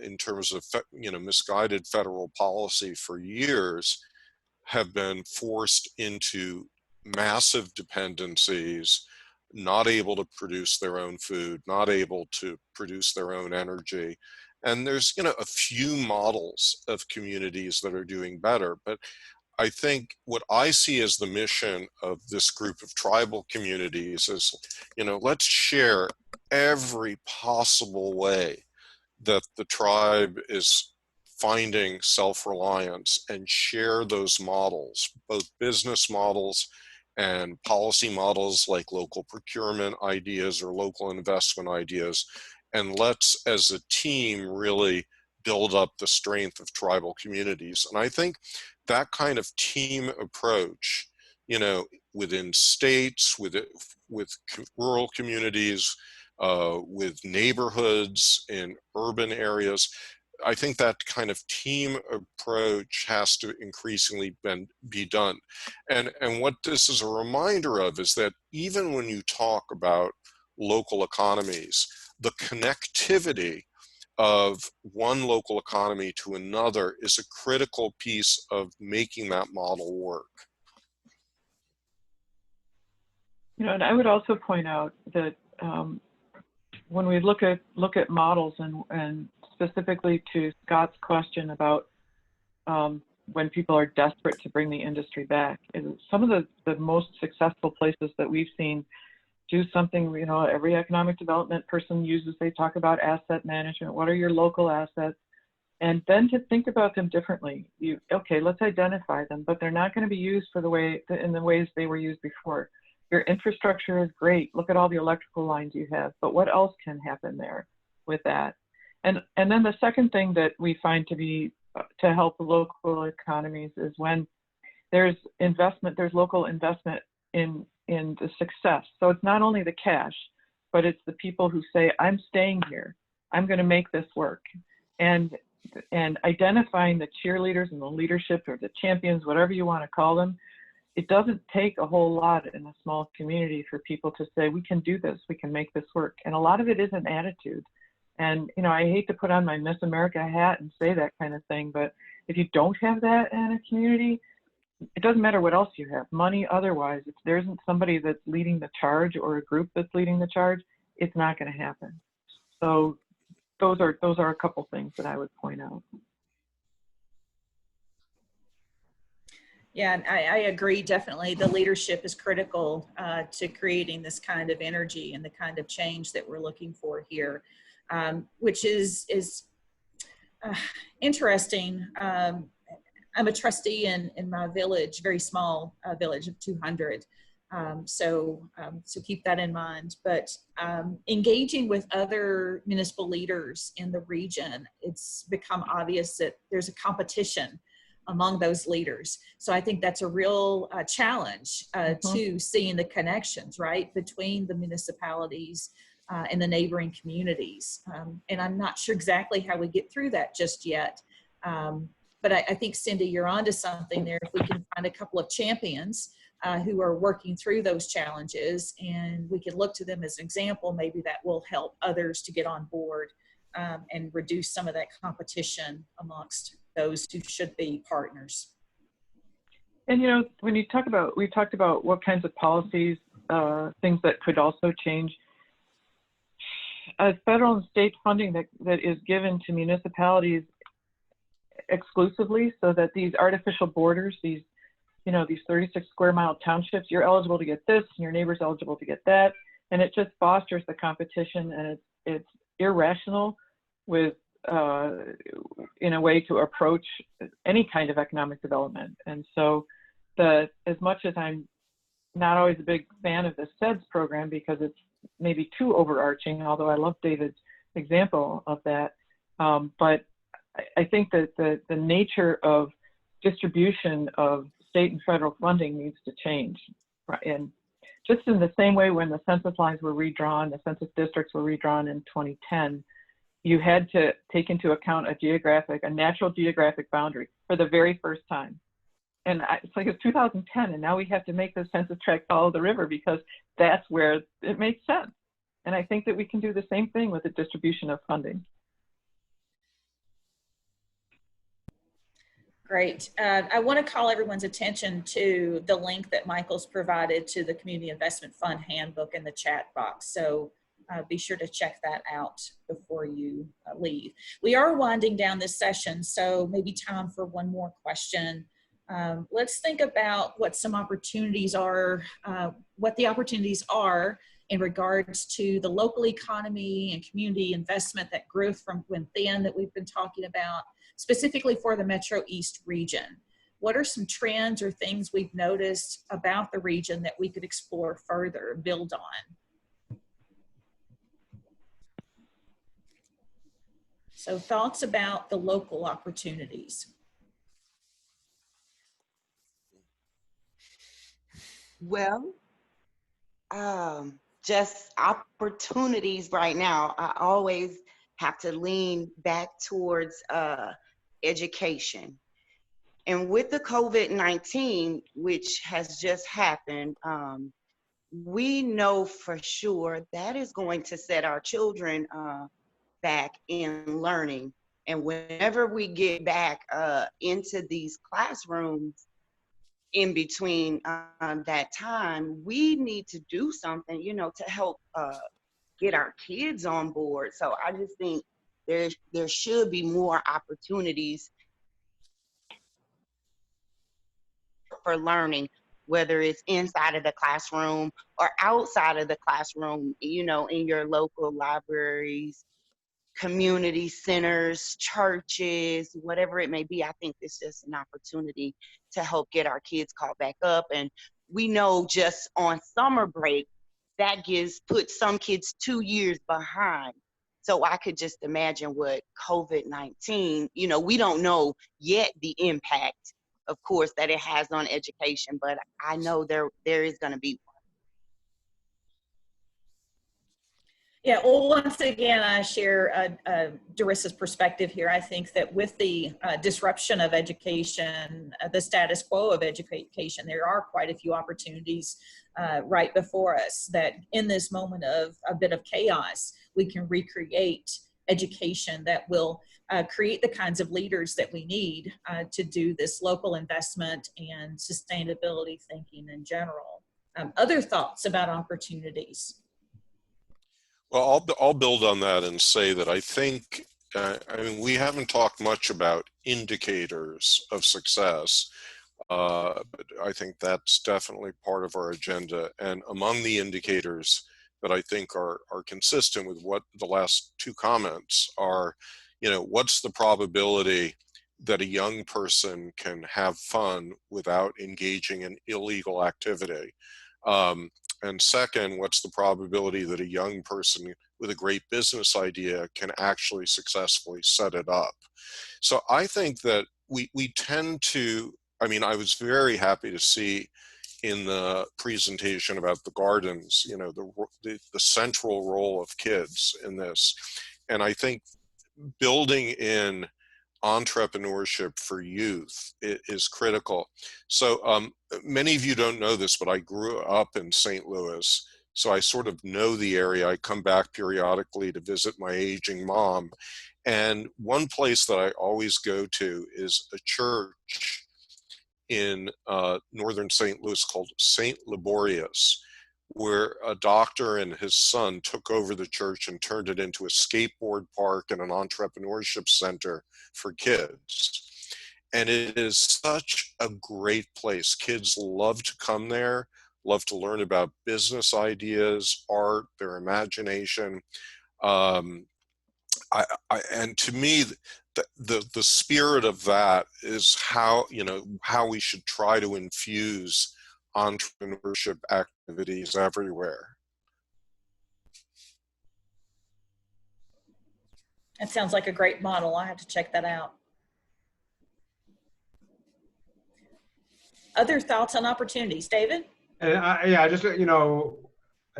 in terms of, you know, misguided federal policy for years, have been forced into massive dependencies, not able to produce their own food, not able to produce their own energy. And there's, you know, a few models of communities that are doing better. But I think what I see as the mission of this group of tribal communities is, you know, let's share every possible way that the tribe is finding self-reliance and share those models, both business models and policy models like local procurement ideas or local investment ideas. And let's, as a team, really build up the strength of tribal communities. And I think that kind of team approach, you know, within states, with rural communities, with neighborhoods in urban areas, I think that kind of team approach has to increasingly be done. And what this is a reminder of is that even when you talk about local economies, the connectivity of one local economy to another is a critical piece of making that model work. You know, and I would also point out that when we look at models, and specifically to Scott's question about when people are desperate to bring the industry back, and some of the most successful places that we've seen do something, you know, every economic development person uses, they talk about asset management. What are your local assets? And then to think about them differently. Okay, let's identify them, but they're not going to be used for in the ways they were used before. Your infrastructure is great. Look at all the electrical lines you have, but what else can happen there with that? And then the second thing that we find to help local economies is when there's investment, there's local investment in the success. So it's not only the cash, but it's the people who say, I'm staying here. I'm going to make this work. And identifying the cheerleaders and the leadership, or the champions, whatever you want to call them, it doesn't take a whole lot in a small community for people to say, we can do this, we can make this work. And a lot of it is an attitude. And, you know, I hate to put on my Miss America hat and say that kind of thing, but if you don't have that in a community, it doesn't matter what else you have, money, otherwise. If there isn't somebody that's leading the charge or a group that's leading the charge, it's not going to happen. So those are a couple things that I would point out. Yeah, and I agree, definitely. The leadership is critical to creating this kind of energy and the kind of change that we're looking for here, which is interesting. I'm a trustee in my village, very small village of 200. So keep that in mind. But engaging with other municipal leaders in the region, it's become obvious that there's a competition among those leaders. So I think that's a real challenge to seeing the connections, right, between the municipalities and the neighboring communities. And I'm not sure exactly how we get through that just yet. But I think, Cindy, you're onto something there. If we can find a couple of champions who are working through those challenges, and we can look to them as an example, maybe that will help others to get on board and reduce some of that competition amongst those who should be partners. And you know, when you talk about, we talked about what kinds of policies, things that could also change. Federal and state funding that is given to municipalities exclusively, so that these artificial borders, these 36 square mile townships, you're eligible to get this and your neighbor's eligible to get that, and it just fosters the competition, and it's irrational with in a way to approach any kind of economic development. And so as much as I'm not always a big fan of the SEDS program because it's maybe too overarching, although I love David's example of that, but I think that the nature of distribution of state and federal funding needs to change. And just in the same way when the census lines were redrawn, the census districts were redrawn in 2010, you had to take into account a natural geographic boundary for the very first time. And it's like it's 2010, and now we have to make the census tract follow the river because that's where it makes sense. And I think that we can do the same thing with the distribution of funding. Great. I want to call everyone's attention to the link that Michael's provided to the Community Investment Fund Handbook in the chat box. So be sure to check that out before you leave. We are winding down this session, so maybe time for one more question. Let's think about what some opportunities are, what the opportunities are in regards to the local economy and community investment, that growth from within that we've been talking about, specifically for the Metro East region. What are some trends or things we've noticed about the region that we could explore further and build on? So thoughts about the local opportunities. Well, just opportunities right now. I always have to lean back towards education. And with the COVID-19, which has just happened, we know for sure that is going to set our children back in learning. And whenever we get back into these classrooms, in between that time, we need to do something, to help get our kids on board. So I just think there should be more opportunities for learning, whether it's inside of the classroom or outside of the classroom, in your local libraries, community centers, churches, whatever it may be. I think it's just an opportunity to help get our kids caught back up. And we know just on summer break, that puts some kids 2 years behind. So I could just imagine what COVID-19, we don't know yet the impact, of course, that it has on education, but I know there is going to be one. Yeah, well, once again, I share Darissa's perspective here. I think that with the disruption of education, the status quo of education, there are quite a few opportunities right before us that in this moment of a bit of chaos, we can recreate education that will create the kinds of leaders that we need to do this local investment and sustainability thinking in general. Other thoughts about opportunities? Well, I'll build on that and say that I think, we haven't talked much about indicators of success, but I think that's definitely part of our agenda. And among the indicators that I think are consistent with what the last two comments are, what's the probability that a young person can have fun without engaging in illegal activity? And second, what's the probability that a young person with a great business idea can actually successfully set it up? So I think that we tend to, I was very happy to see in the presentation about the gardens, the central role of kids in this. And I think building in entrepreneurship for youth is critical. So many of you don't know this, but I grew up in St. Louis, so I sort of know the area. I come back periodically to visit my aging mom. And one place that I always go to is a church in northern St. Louis called St. Laborious, where a doctor and his son took over the church and turned it into a skateboard park and an entrepreneurship center for kids. And it is such a great place. Kids love to come there, love to learn about business ideas, art, their imagination. And to me, the spirit of that is how we should try to infuse entrepreneurship activities everywhere. That sounds like a great model. I have to check that out. Other thoughts on opportunities, David? And I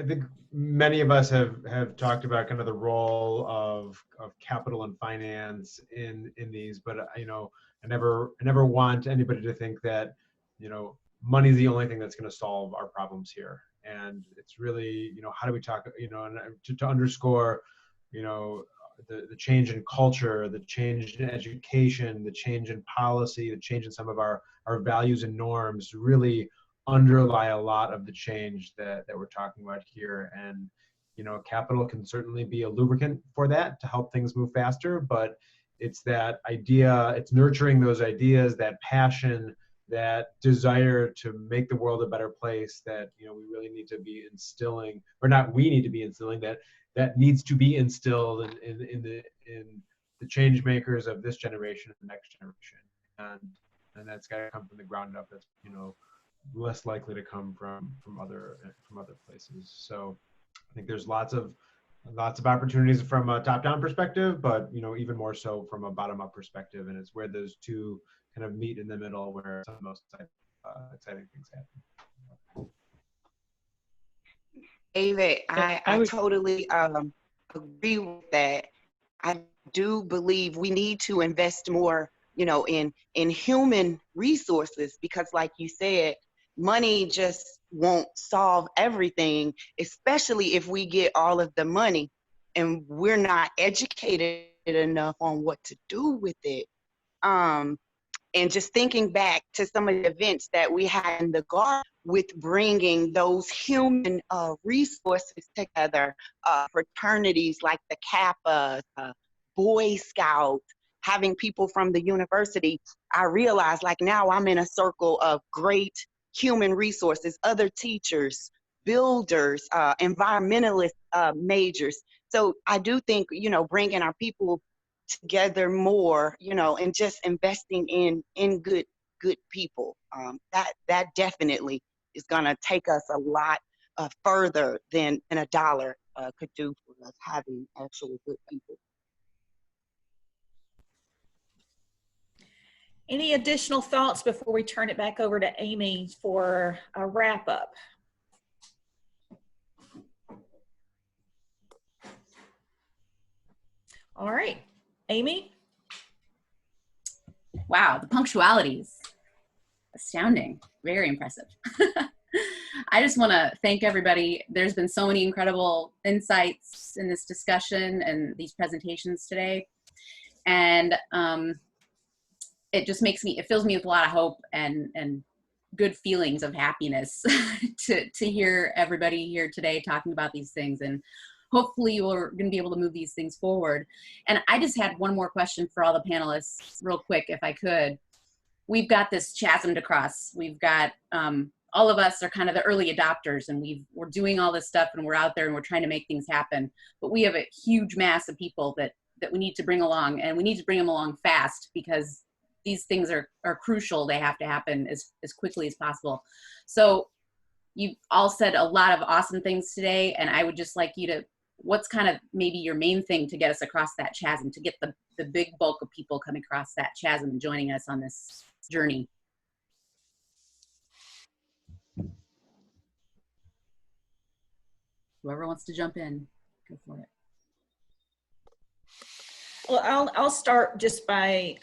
think many of us have talked about kind of the role of capital and finance in these, but I never want anybody to think that money is the only thing that's going to solve our problems here. And it's really how do we talk and to underscore the change in culture, the change in education, the change in policy, the change in some of our values and norms really underlie a lot of the change that we're talking about here. And capital can certainly be a lubricant for that to help things move faster, but it's that idea, it's nurturing those ideas, that passion, that desire to make the world a better place that we really need to be instilling, or not we need to be instilling, that needs to be instilled in the change makers of this generation and the next generation. And that's got to come from the ground up. That's less likely to come from other places. So I think there's lots of opportunities from a top-down perspective, but even more so from a bottom-up perspective, and it's where those two kind of meet in the middle where some of the most exciting things happen. David, I totally agree with that. I do believe we need to invest more, in human resources, because like you said, money just won't solve everything, especially if we get all of the money and we're not educated enough on what to do with it. And just thinking back to some of the events that we had in the garden with bringing those human resources together, fraternities like the Kappas, Boy Scouts, having people from the university, I realized like now I'm in a circle of great human resources, other teachers, builders, environmentalist majors. So I do think, bringing our people together more, and just investing in good people, that definitely is going to take us a lot further than a dollar could do for us, having actually good people. Any additional thoughts before we turn it back over to Amy for a wrap up? All right, Amy? Wow, the punctuality is astounding. Very impressive. I just want to thank everybody. There's been so many incredible insights in this discussion and these presentations today. And it fills me with a lot of hope and good feelings of happiness to hear everybody here today talking about these things. And hopefully we're going to be able to move these things forward. And I just had one more question for all the panelists real quick, if I could. We've got this chasm to cross. We've got, all of us are kind of the early adopters, and we're doing all this stuff and we're out there and we're trying to make things happen. But we have a huge mass of people that we need to bring along, and we need to bring them along fast because these things are crucial. They have to happen as quickly as possible. So you've all said a lot of awesome things today, and I would just like you to, what's kind of maybe your main thing to get us across that chasm, to get the big bulk of people coming across that chasm and joining us on this journey? Whoever wants to jump in, go for it. Well, I'll start just by,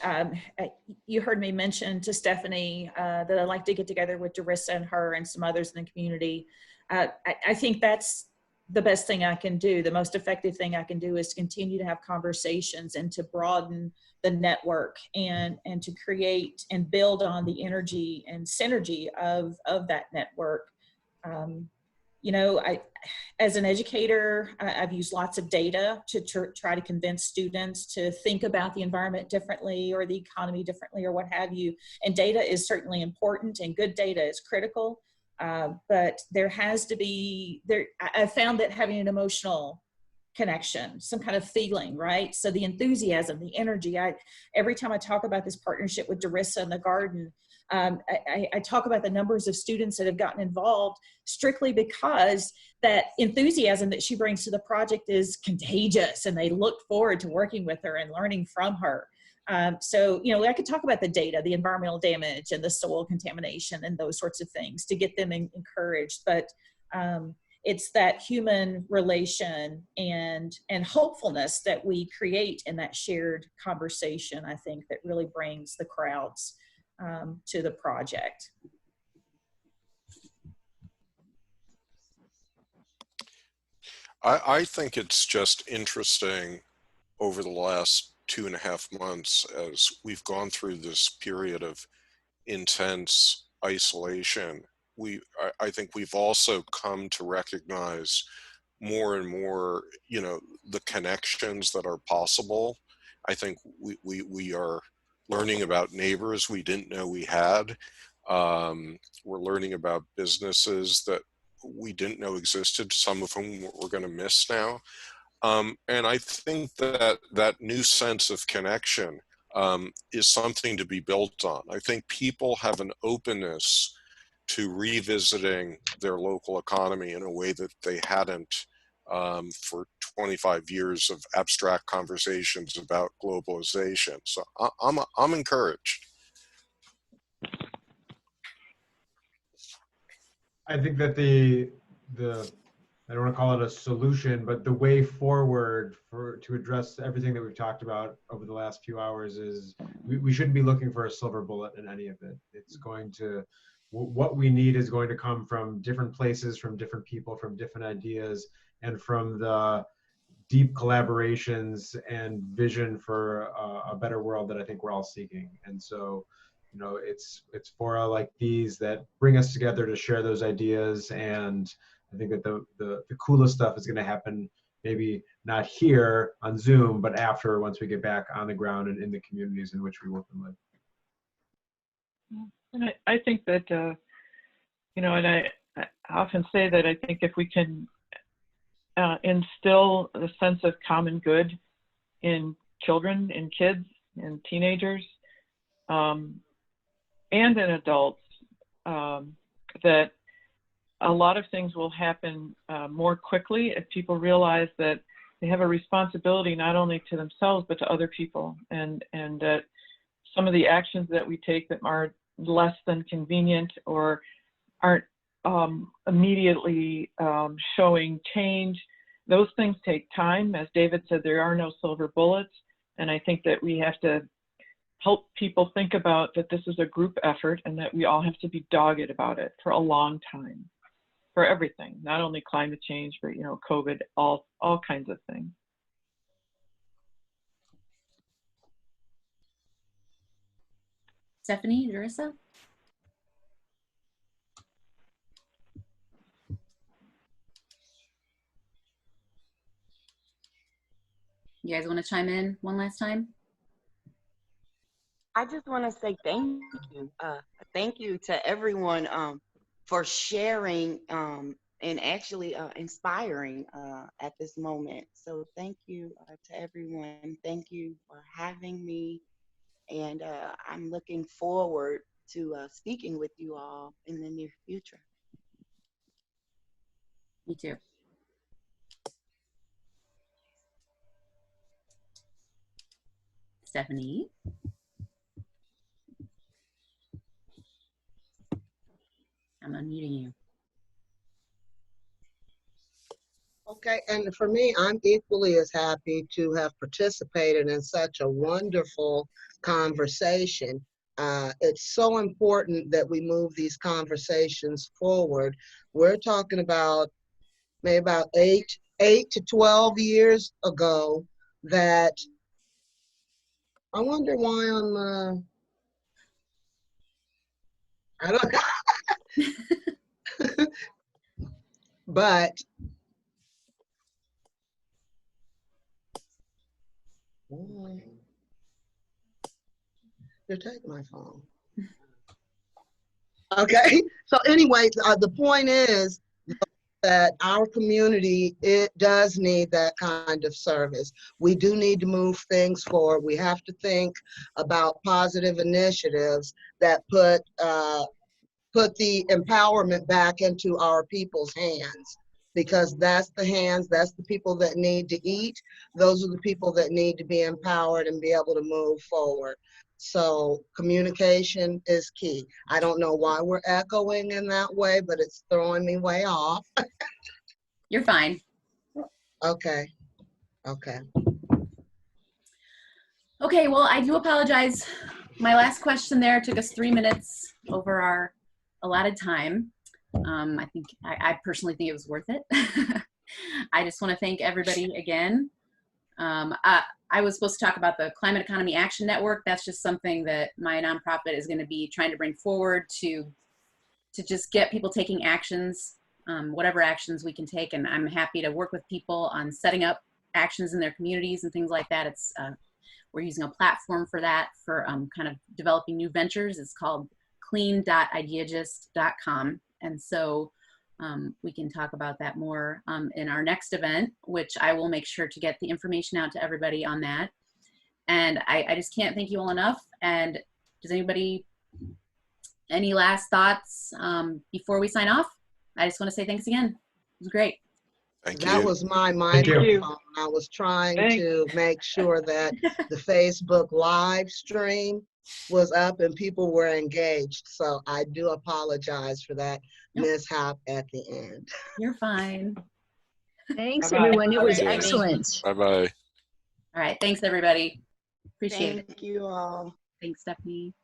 you heard me mention to Stephanie that I'd like to get together with Darissa and her and some others in the community. I think that's the best thing I can do. The most effective thing I can do is to continue to have conversations and to broaden the network and to create and build on the energy and synergy of that network. You know, as an educator, I've used lots of data to try to convince students to think about the environment differently or the economy differently or what have you. And data is certainly important and good data is critical. But there has to be, I found that having an emotional connection, some kind of feeling, right? So the enthusiasm, the energy, every time I talk about this partnership with Darissa and the garden, I talk about the numbers of students that have gotten involved strictly because that enthusiasm that she brings to the project is contagious and they look forward to working with her and learning from her. So, you know, I could talk about the data, the environmental damage and the soil contamination and those sorts of things to get them encouraged. But it's that human relation and hopefulness that we create in that shared conversation, I think, that really brings the crowds to the project. I think it's just interesting over the last 2.5 months as we've gone through this period of intense isolation. I think we've also come to recognize more and more, you know, the connections that are possible. I think we are learning about neighbors we didn't know we had. We're learning about businesses that we didn't know existed, some of whom we're going to miss now. And I think that that new sense of connection is something to be built on. I think people have an openness to revisiting their local economy in a way that they hadn't for 25 years of abstract conversations about globalization. So I'm encouraged. I think that the I don't want to call it a solution, but the way forward to address everything that we've talked about over the last few hours is we shouldn't be looking for a silver bullet in any of it. It's going to, what we need is going to come from different places, from different people, from different ideas, and from the deep collaborations and vision for a better world that I think we're all seeking. And so, you know, it's fora like these that bring us together to share those ideas. And I think that the coolest stuff is going to happen maybe not here on Zoom, but after, once we get back on the ground and in the communities in which we work and live. And I think that, you know, and I often say that I think if we can instill the sense of common good in children, in kids, in teenagers, and in adults, that a lot of things will happen more quickly if people realize that they have a responsibility not only to themselves but to other people, and that some of the actions that we take that are less than convenient or aren't immediately showing change, those things take time. As David said, there are no silver bullets, and I think that we have to help people think about that this is a group effort and that we all have to be dogged about it for a long time, for everything, not only climate change, but, you know, COVID, all kinds of things. Stephanie, Darissa? You guys want to chime in one last time? I just want to say thank you. Thank you to everyone for sharing and actually inspiring at this moment. So thank you to everyone. Thank you for having me. And I'm looking forward to speaking with you all in the near future. Me too. Stephanie? I'm unmuting you. Okay, and for me, I'm equally as happy to have participated in such a wonderful conversation. It's so important that we move these conversations forward. We're talking about maybe about eight to 12 years ago that I wonder why I don't but you take my phone. Okay, so anyway, the point is that our community, it does need that kind of service. We do need to move things forward. We have to think about positive initiatives that put the empowerment back into our people's hands, because that's the people that need to eat. Those are the people that need to be empowered and be able to move forward. So communication is key. I don't know why we're echoing in that way, but it's throwing me way off. You're fine. Okay. Okay. Okay, well, I do apologize. My last question there took us 3 minutes over our allotted time. I personally think it was worth it. I just want to thank everybody again. I was supposed to talk about the Climate Economy Action Network. That's just something that my nonprofit is going to be trying to bring forward to just get people taking actions, whatever actions we can take. And I'm happy to work with people on setting up actions in their communities and things like that. It's we're using a platform for that, for kind of developing new ventures. It's called clean.ideagist.com. And so we can talk about that more in our next event, which I will make sure to get the information out to everybody on that. And I just can't thank you all enough. And does anybody, any last thoughts before we sign off? I just want to say thanks again. It was great. Thank That you. was my Thank you. microphone. I was trying to make sure that the Facebook live stream was up and people were engaged. So I do apologize for that mishap at the end. You're fine. Thanks, Bye-bye. everyone. It was Yeah. excellent. Bye-bye. All right. Thanks, everybody. Appreciate it. Thank you all. Thanks, Stephanie.